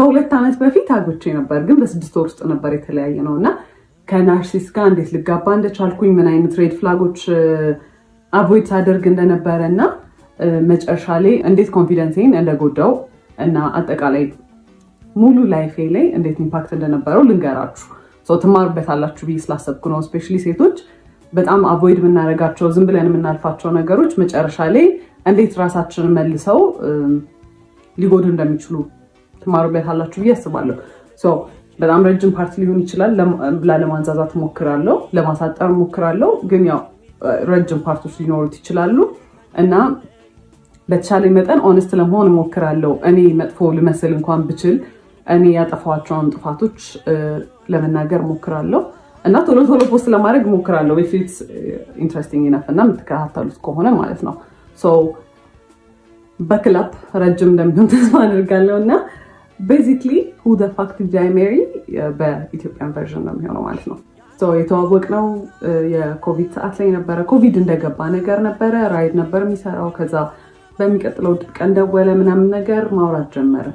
ከ2 ዓመት በፊት አግብቼ ነበር ግን በ6 ወር ውስጥ ነበር የተለያየ ነውና ከናርሲስ ጋር እንዴት ልጋባ እንደቻልኩኝ ምን አይነት ሬድ ፍላጎች አቮይድ ሳደርግ እንደነበረና መጨረሻ ላይ እንዴት ኮንፊደንሴን እንደጎዳው እና አጠቃላይ ሙሉ ላይፌ ላይ እንዴት ኢምፓክት እንደነበረው ልንገራችሁ። ትማሩበታላችሁ ብዬ ስላሰብኩ ነው። ስፔሻሊ ሴቶች በጣም አቮይድ የምናደርጋቸው ዝም ብለን የምናልፋቸው ነገሮች መጨረሻ ላይ እንዴት ራሳችንን መልሰው ሊጎዱ እንደሚችሉ ትማሩበታላችሁ ብዬ አስባለሁ። በጣም ረጅም ፓርት ሊሆን ይችላል። ላለማንዛዛት ሞክራለሁ፣ ለማሳጠር ሞክራለሁ። ግን ያው ረጅም ፓርቶች ሊኖሩት ይችላሉ እና በተቻለ መጠን ኦነስት ለመሆን ሞክራለሁ። እኔ መጥፎ ልመስል እንኳን ብችል እኔ ያጠፋቸውን ጥፋቶች ለመናገር ሞክራለሁ እና ቶሎ ቶሎ ፖስት ለማድረግ ሞክራለሁ if it's interesting enough እና የምትከታተሉት ከሆነ ማለት ነው። በክላፕ ረጅም እንደሚሆን ተስፋ አድርጋለሁ እና basically who the fuck did I marry በኢትዮጵያን ቨርዥን ነው የሚሆነው ማለት ነው። የተዋወቅነው የኮቪድ ሰዓት ላይ ነበረ። ኮቪድ እንደገባ ነገር ነበረ። ራይድ ነበር የሚሰራው። ከዛ በሚቀጥለው ቀን ደወለ ምናምን ነገር ማውራት ጀመረ።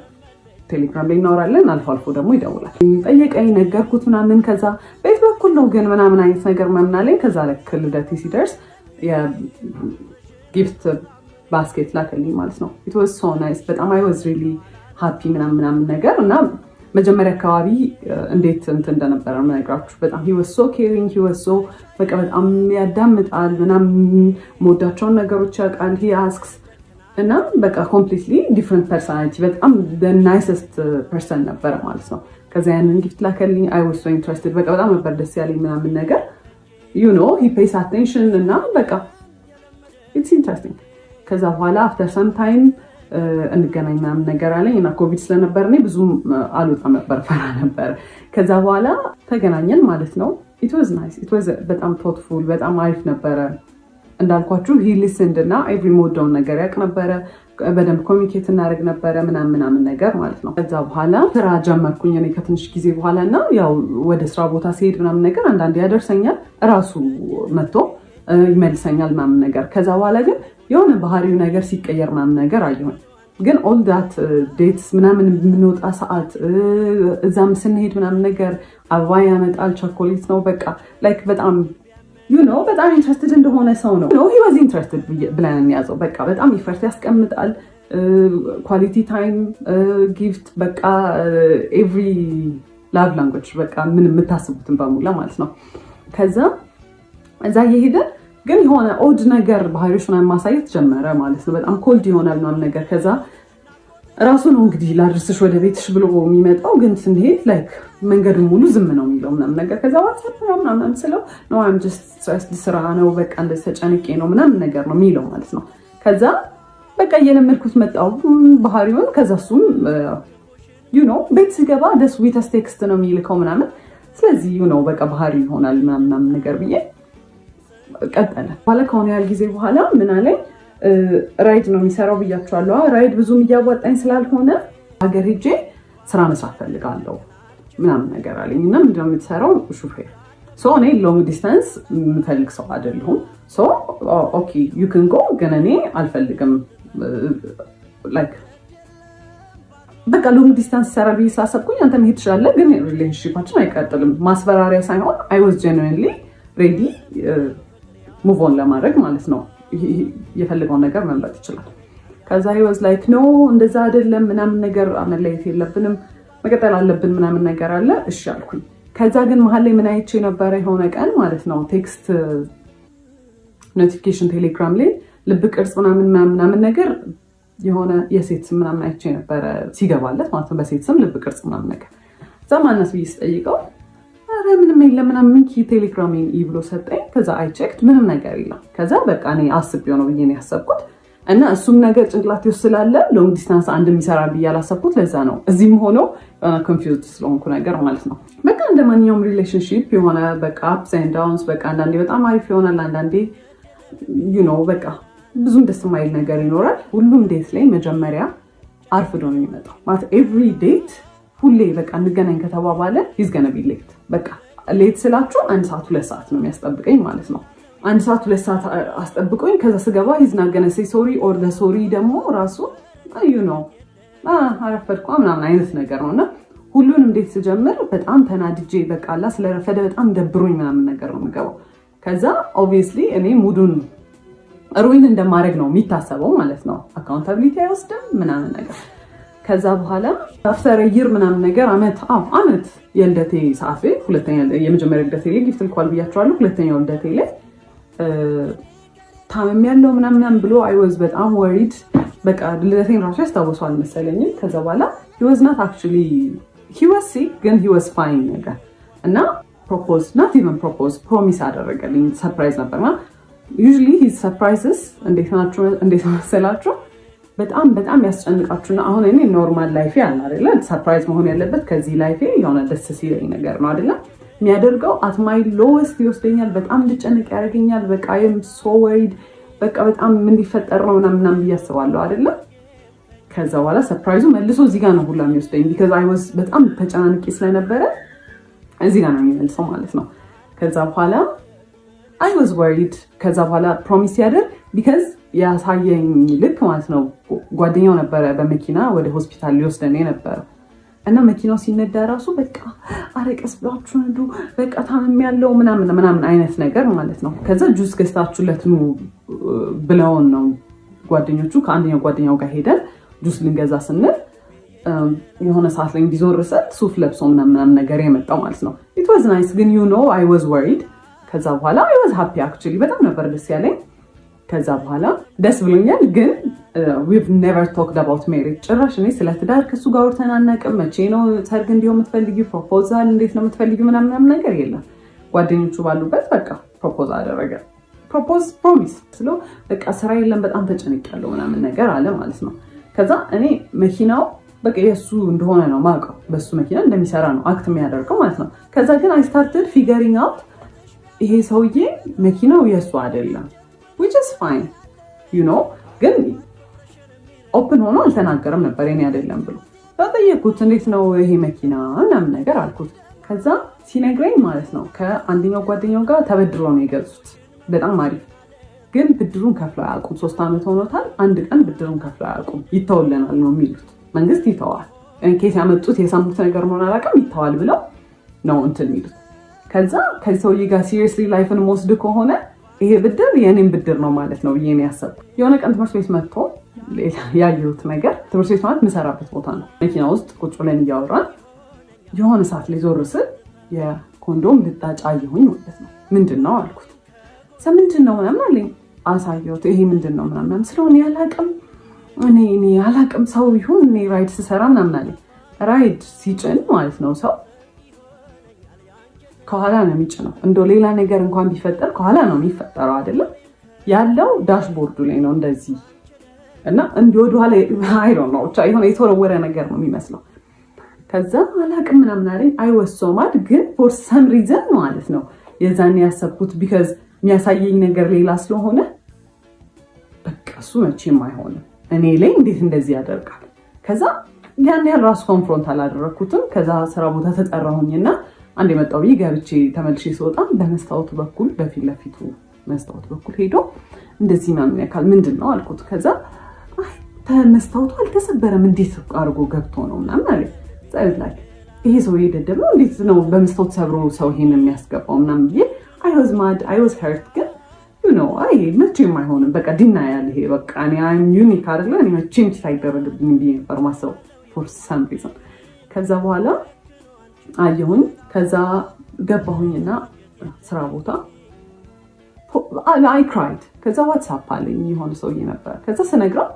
ቴሌግራም ላይ እናወራለን፣ አልፎ አልፎ ደግሞ ይደውላል። ጠየቀኝ፣ ነገርኩት ምናምን። ከዛ ቤት በኩል ነው ግን ምናምን አይነት ነገር ምናምን አለኝ። ከዛ ልክ ልደቴ ሲደርስ የጊፍት ባስኬት ላከልኝ ማለት ነው። it was so nice በጣም I was really happy ምናምን ነገር እና መጀመሪያ አካባቢ እንዴት እንደነበረ የምነግራችሁ በጣም he was so caring, he was so በቃ በጣም ያዳምጣል ምናምን ሞዳቸውን ነገሮች ያውቃል። he asks እና በቃ completely different personality በጣም the nicest person ነበር ማለት ነው። ከዛ ያንን ጊፍት ላከልኝ I was so interested በቃ በጣም ነበር ደስ ያለኝ ምናምን ነገር you know he pays attention እና በቃ it's interesting። ከዛ በኋላ after some time እንገናኝ ምናምን ነገር አለኝ እና ኮቪድ ስለነበር እኔ ብዙም አልወጣም ነበር፣ ፈራ ነበር። ከዛ በኋላ ተገናኘን ማለት ነው። it was nice, it was በጣም thoughtful በጣም አሪፍ ነበረ። እንዳልኳችሁ he listened እና every ሞዳውን ነገር ያውቅ ነበረ። በደንብ ኮሚኒኬት እናደርግ ነበረ ምናምን ነገር ማለት ነው። ከዛ በኋላ ስራ ጀመርኩኝ እኔ ከትንሽ ጊዜ በኋላ እና ያው ወደ ስራ ቦታ ሲሄድ ምናምን ነገር አንዳንዴ ያደርሰኛል፣ እራሱ መጥቶ ይመልሰኛል ምናምን ነገር። ከዛ በኋላ ግን የሆነ ባህሪው ነገር ሲቀየር ምናምን ነገር አየሁኝ። ግን all that dates ምናምን የምንወጣ ሰዓት እዛም ስንሄድ ምናምን ነገር አበባ ያመጣል፣ ቸኮሌት ነው በቃ ላይክ በጣም you know በጣም ኢንትረስትድ እንደሆነ ሰው ነው። he was interested ብለን እንያዘው። በቃ በጣም ኢፈርት ያስቀምጣል። ኳሊቲ ታይም ጊፍት በቃ ኤቭሪ ላቭ ላንጉዌጅ በቃ ምን የምታስቡትን በሙላ ማለት ነው። ከዛ እዛ እየሄደ ግን የሆነ ኦድ ነገር ባህሪዎች ምናምን ማሳየት ጀመረ ማለት ነው። በጣም ኮልድ ይሆናል ምናምን ነገር። ከዛ ራሱ ነው እንግዲህ ላድርስሽ ወደ ቤትሽ ብሎ የሚመጣው። ግን ስንሄድ ላይክ መንገድ ሙሉ ዝም ነው የሚለው ምናምን ነገር። ከዛ ዋትስአፕ ምናምን ስለው ነው I'm just stressed ስራ ነው በቃ እንደዚህ ተጨንቄ ነው ምናምን ነገር ነው የሚለው ማለት ነው። ከዛ በቃ እየለመድኩት መጣው ባህሪውን። ከዛ እሱም you know ቤት ሲገባ the sweetest text ነው የሚልከው ምናምን። ስለዚህ you know በቃ ባህሪ ይሆናል ምናምን ነገር ብዬ ቀጠለ። በኋላ ከሆነ ያህል ጊዜ በኋላ ምን አለኝ ራይድ ነው የሚሰራው ብያቸዋለሁ። ራይድ ብዙም እያዋጣኝ ስላልሆነ ሀገር ሄጄ ስራ መስራት ፈልጋለሁ ምናምን ነገር አለኝ። እና ምንድን ነው የምትሰራው? ሹፌር። እኔ ሎንግ ዲስታንስ የምፈልግ ሰው አይደለሁም። ኦኬ ዩ ካን ጎ፣ ግን እኔ አልፈልግም ላይክ በቃ ሎንግ ዲስታንስ ይሰራል ብዬ ስላሰብኩኝ አንተ መሄድ ትችላለህ፣ ግን ሪሌሽንሺፓችን አይቀጥልም። ማስፈራሪያ ሳይሆን I was genuinely ready move on ለማድረግ ማለት ነው። የፈለገውን ነገር መምረጥ ይችላል። ከዛ he was like no እንደዛ አይደለም ምናምን ነገር አመለየት የለብንም መቀጠል አለብን ምናምን ነገር አለ። እሺ አልኩኝ። ከዛ ግን መሀል ላይ ምን አይቼ ነበረ የሆነ ቀን ማለት ነው ቴክስት ኖቲፊኬሽን ቴሌግራም ላይ ልብ ቅርጽ ምናምን ነገር የሆነ የሴት ስም ምናምን አይቼ ነበረ ሲገባለት ማለት ነው። በሴት ስም ልብ ቅርጽ ምናምን ነገር ዘማናስ ብዬ ስጠይቀው አረ ምንም የለም ምናምን ቴሌግራሜን ብሎ ሰጠኝ። ከዛ አይ ቼክድ ምንም ነገር የለም። ከዛ በቃ እኔ አስቤው ነው ብዬ ነው ያሰብኩት እና እሱም ነገር ጭንቅላቴ ውስጥ ስላለ ሎንግ ዲስታንስ አንድ የሚሰራል ብዬ አላሰብኩት። ለዛ ነው እዚህም ሆኖ ኮንፊውዝድ ስለሆንኩ ነገር ማለት ነው። በቃ እንደማንኛውም ሪሌሽንሺፕ የሆነ በቃ አፕስ ኤንድ ዳውንስ በቃ አንዳንዴ በጣም አሪፍ ይሆናል፣ አንዳንዴ you know በቃ ብዙም ደስ የማይል ነገር ይኖራል። ሁሉም ዴት ላይ መጀመሪያ አርፍዶ ነው የሚመጣው ማለት ኤቭሪ ዴት ሁሌ በቃ እንገናኝ ከተባባለ he's gonna be late። በቃ ሌት ስላችሁ 1 ሰዓት 2 ሰዓት ነው የሚያስጠብቀኝ ማለት ነው። 1 ሰዓት 2 ሰዓት አስጠብቆኝ ከዛ ስገባ he's not gonna say sorry or the sorry ደግሞ ራሱ you know አረፈድኩ ምናምን አይነት ነገር ነውና ሁሉንም እንዴት ስጀምር በጣም ተናድጄ በቃላ ስለረፈደ በጣም ደብሮኝ ምናምን ነገር ነው የምገባው። ከዛ ኦብቪየስሊ እኔ ሙዱን ሩዊን እንደማድረግ ነው የሚታሰበው ማለት ነው። አካውንታቢሊቲ አይወስድም ምናምን ነገር። ከዛ በኋላ አፍተር ይር ምናምን ነገር አመት የልደቴ ሰዓት ላይ ሁለተኛ የመጀመሪያ ልደቴ ላይ ጊፍት ልኳል ብያቸዋለሁ። ሁለተኛው ልደቴ ላይ ታመም ያለው ምናምን ብሎ አይ ዋዝ በጣም ወሪድ። በቃ ልደቴን ራሱ ያስታውሰዋል መሰለኝም። ከዛ በኋላ he was not actually he was sick ግን he was fine ነገር እና ፕሮሚስ አደረገልኝ። ሰርፕራይዝ ነበርና usually his surprises እንዴት መሰላችሁ በጣም ያስጨንቃችሁና አሁን እኔ ኖርማል ላይፌ አለ አይደለ ሰርፕራይዝ መሆን ያለበት ከዚህ ላይፌ የሆነ ደስ ሲለኝ ነገር ነው አይደለ የሚያደርገው at my lowest ይወስደኛል። በጣም እንድጨነቅ ያደርገኛል። በቃ I am so worried በቃ በጣም ምን ሊፈጠር ነው ምናምን ብያስባለሁ አይደለ። ከዛ በኋላ ሰርፕራይዙ መልሶ እዚህ ጋር ነው ሁላ የሚወስደኝ because I was በጣም ተጨናንቄ ስለነበረ እዚህ ጋር ነው የሚመልሰው ማለት ነው። ከዛ በኋላ I was worried ከዛ በኋላ ፕሮሚስ ያደርግ because ያሳየኝ ልክ ማለት ነው ጓደኛው ነበረ በመኪና ወደ ሆስፒታል ሊወስደኝ ነበር እና መኪናው ሲነዳ ራሱ በቃ አረቀስ ብላችሁ ነዱ በቃ ታመም ያለው ምናምን አይነት ነገር ማለት ነው። ከዛ ጁስ ገዝታችሁለት ነው ብለውን ነው ጓደኞቹ ከአንደኛው ጓደኛው ጋር ሄደን ጁስ ልንገዛ ስንል የሆነ ሰዓት ላይ እንዲዞር ሰጥ ሱፍ ለብሶ ምናምን ነገር የመጣው ማለት ነው። it was nice ግን you know I was worried። ከዛ በኋላ I was happy actually በጣም ነበር ደስ ያለኝ። ከዛ በኋላ ደስ ብሎኛል ግን we've never talked about marriage ጭራሽ እኔ ስለ ትዳር ከሱ ጋር አውርተን አናውቅም። መቼ ነው ሰርግ እንዲሆን የምትፈልጊው ፕሮፖዛል እንዴት ነው የምትፈልጊው ምናምን ነገር የለም። ጓደኞቹ ባሉበት በቃ ፕሮፖዝ አደረገ። ፕሮሚስ ስለ በቃ ስራ የለም በጣም ተጨንቄያለሁ ምናምን ነገር አለ ማለት ነው። ከዛ እኔ መኪናው በቃ የሱ እንደሆነ ነው ማውቀው በሱ መኪና እንደሚሰራ ነው አክት የሚያደርገው ማለት ነው። ከዛ ግን I started figuring out ይሄ ሰውዬ መኪናው የሱ አይደለም which is fine you know ግን ኦፕን ሆኖ አልተናገረም ነበር የኔ አይደለም ብሎ ተጠየቅኩት። እንዴት ነው ይሄ መኪና ምናምን ነገር አልኩት። ከዛ ሲነግረኝ ማለት ነው ከአንደኛው ጓደኛው ጋር ተበድሮ ነው የገዙት። በጣም አሪፍ ግን ብድሩን ከፍለው አያውቁም። 3 ዓመት ሆኖታል። አንድ ቀን ብድሩን ከፍለው አያውቁም። ይተውልናል ነው የሚሉት። መንግስት ይተዋል ኬስ ያመጡት የሰሙት ነገር መሆን አላውቅም ይተዋል ብለው ነው እንትን የሚሉት። ከዛ ከዚህ ሰውዬ ጋር ሲሪየስሊ ላይፍን መወስድ ከሆነ ይሄ ብድር የኔን ብድር ነው ማለት ነው ብዬ ነው ያሰብኩት። የሆነ ቀን ትምህርት ቤት መጥቶ ያየሁት ነገር ትምህርት ቤት ማለት የምሰራበት ቦታ ነው። መኪና ውስጥ ቁጭ ብለን እያወራን የሆነ ሰዓት ላይ ዞር ስል የኮንዶም ልጣጭ አየሁኝ ማለት ነው። ምንድን ነው አልኩት። ምንድን ነው ምናምን አለኝ። አሳየሁት። ይሄ ምንድን ነው ምናምን ስለሆነ ያላቅም እኔ ያላቅም ሰው ይሁን እኔ ራይድ ስሰራ ምናምን አለኝ። ራይድ ሲጭን ማለት ነው ሰው ከኋላ ነው የሚጭነው። እንደው ሌላ ነገር እንኳን ቢፈጠር ከኋላ ነው የሚፈጠረው አይደለም ያለው ዳሽቦርዱ ላይ ነው እንደዚህ እና እንዲወዱ ኋላ አይ ዶንት ኖ ብቻ የሆነ የተወረወረ ነገር ነው የሚመስለው። ከዛ አላቅም ምናምን አለኝ። አይ ዋስ ሶ ማድ ግን ፎር ሰም ሪዝን ማለት ነው የዛኔ ያሰብኩት ቢካዝ የሚያሳየኝ ነገር ሌላ ስለሆነ በቃ እሱ መቼም አይሆንም እኔ ላይ እንዴት እንደዚህ ያደርጋል። ከዛ ያን ያህል ራሱ ኮንፍሮንት አላደረኩትም። ከዛ ስራ ቦታ ተጠራሁኝና አንድ የመጣው ገብቼ ተመልሼ ስወጣ በመስታወቱ በኩል በፊት ለፊቱ መስታወቱ በኩል ሄዶ እንደዚህ ምናምን ያካል ምንድን ነው አልኩት። ከዛ መስታወቱ አልተሰበረም እንዴት አድርጎ ገብቶ ነው ምናምን አለ። ላይ ይሄ ሰው የደደብ ነው እንዴት ነው በመስታወት ሰብሮ ሰው ይሄን የሚያስገባው ምናምን ብዬ I was mad I was hurt ግን you know መቼም አይሆንም በቃ ዲና ያለ ይሄ በቃ እኔ I'm unique አይደለ እኔ መቼም ሳይደረግብኝ ብዬ ነበር ማሰብ for some reason። ከዛ በኋላ አየሁኝ። ከዛ ገባሁኝና ስራ ቦታ I cried። ከዛ ዋትስአፕ አለኝ የሆነ ሰውዬ ነበር። ከዛ ስነግረው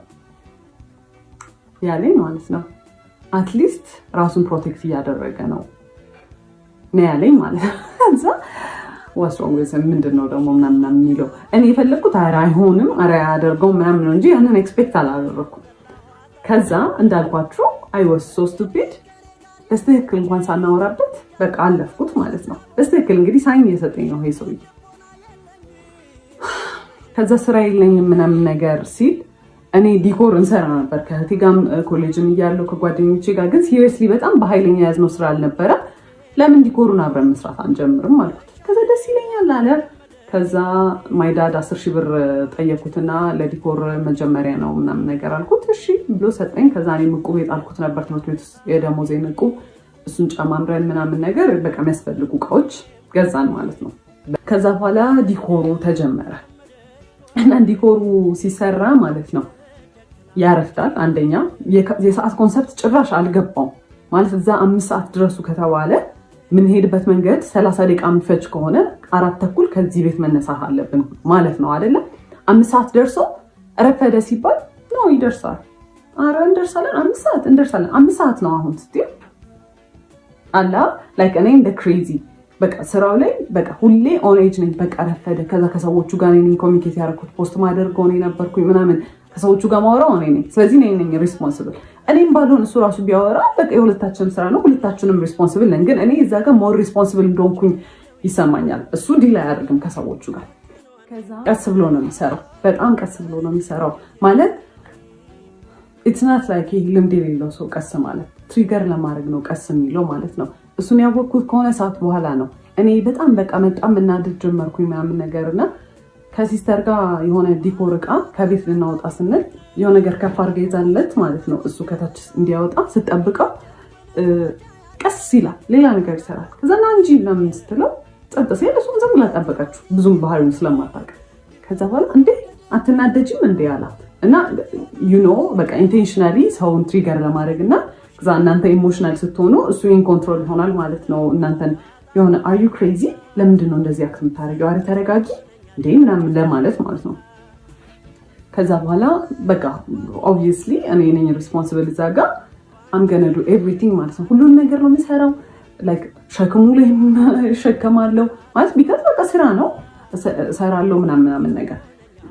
ያለኝ ማለት ነው አትሊስት ራሱን ፕሮቴክት እያደረገ ነው ያለኝ ማለት ነው። ከዛ ወስሮም ምንድን ነው ደግሞ ምናምን የሚለው እኔ የፈለግኩት አይሆንም አያደርገውም ምናምን ነው እንጂ ያንን ኤክስፔክት አላደረኩም። ከዛ እንዳልኳችሁ I was so stupid በስትክክል እንኳን ሳናወራበት በቃ አለፍኩት ማለት ነው። በስትክክል እንግዲህ ሳይን እየሰጠኝ ነው ይሄ ሰውዬ። ከዛ ስራ የለኝም ምናምን ነገር ሲል እኔ ዲኮር እንሰራ ነበር ከእህቴ ጋርም ኮሌጅም እያለሁ ከጓደኞቼ ጋር ግን ሲሪየስሊ በጣም በኃይለኛ ያዝነው ስራ አልነበረ። ለምን ዲኮሩን አብረን መስራት አንጀምርም አልኩት። ከዛ ደስ ይለኛል አለ። ከዛ ማይ ዳድ 10,000 ብር ጠየኩትና ለዲኮር መጀመሪያ ነው ምናምን ነገር አልኩት። እሺ ብሎ ሰጠኝ። ከዛ እኔም ዕቁብ የጣልኩት ነበር ትምህርት ቤት ውስጥ የደሞዜን ዕቁብ፣ እሱን ጨማምረን ምናምን ነገር በቃ የሚያስፈልጉ እቃዎች ገዛን ማለት ነው። ከዛ በኋላ ዲኮሩ ተጀመረ እና ዲኮሩ ሲሰራ ማለት ነው ያረፍዳል። አንደኛ የሰዓት ኮንሰፕት ጭራሽ አልገባውም ማለት እዛ 5 ሰዓት ድረሱ ከተባለ ምንሄድበት መንገድ 30 ደቂቃ ምፈጅ ከሆነ 4:30 ከዚህ ቤት መነሳት አለብን ማለት ነው አይደለም። 5 ሰዓት ደርሶ ረፈደ ሲባል ነው ይደርሳል። አረ እንደርሳለን፣ 5 ሰዓት እንደርሳለን። 5 ሰዓት ነው አሁን ስትይ አላ ላይክ እኔ እንደ ክሬዚ በቃ ስራው ላይ በቃ ሁሌ ኦን ኤጅ ነኝ። በቃ ረፈደ። ከዛ ከሰዎቹ ጋር እኔ ኮሚኒኬት ያደረኩት ፖስት ማደርገው እኔ ነበርኩኝ ምናምን ከሰዎቹ ጋር ማወራው እኔ ነኝ። ስለዚህ እኔ ነኝ ሪስፖንሲብል። እኔም ባልሆን እሱ ራሱ ቢያወራ በቃ የሁለታችንም ስራ ነው፣ ሁለታችንም ሪስፖንሲብል ነን። ግን እኔ እዛ ጋር ሞር ሪስፖንሲብል እንደሆንኩኝ ይሰማኛል። እሱ ዲል አያደርግም ከሰዎቹ ጋር። ቀስ ብሎ ነው የሚሰራው፣ በጣም ቀስ ብሎ ነው የሚሰራው። ማለት ኢትስ ናት ላይክ ይሄ ልምድ የሌለው ሰው ቀስ ማለት ትሪገር ለማድረግ ነው ቀስ የሚለው ማለት ነው። እሱን ያወቅኩት ከሆነ ሰዓት በኋላ ነው። እኔ በጣም በቃ በጣም እናድድ ጀመርኩኝ ምናምን ነገርና ከሲስተር ጋር የሆነ ዲኮር እቃ ከቤት ልናወጣ ስንል የሆነ ነገር ከፍ አድርጋ ይዛለት ማለት ነው። እሱ ከታች እንዲያወጣ ስጠብቀው ቀስ ይላል፣ ሌላ ነገር ይሰራል። ከዛና እንጂ ለምን ስትለው ጸጥ ሲል እሱን ዝም ብላ ጠበቀችው፣ ብዙም ባህሪውን ስለማታውቅ። ከዛ በኋላ እንዴ አትናደጂም እንዴ አላት እና በቃ ኢንቴንሽናሊ ሰውን ትሪገር ለማድረግ እና ከዛ እናንተ ኢሞሽናል ስትሆኑ እሱ ኢን ኮንትሮል ይሆናል ማለት ነው። እናንተን የሆነ አር ዩ ክሬዚ ለምንድን ነው እንደዚህ አክት የምታደርጊው? አረ ተረጋጊ እንዴ ምናምን ለማለት ማለት ነው። ከዛ በኋላ በቃ ኦብቪየስሊ እኔ ነኝ ሪስፖንሲብል እዛ ጋ አም ገነ ዱ ኤቭሪቲንግ ማለት ነው። ሁሉን ነገር ነው የምሰራው። ላይክ ሸክሙ ላይ እሸከማለሁ ማለት ቢካዝ በቃ ስራ ነው እሰራለሁ ምናምን ነገር።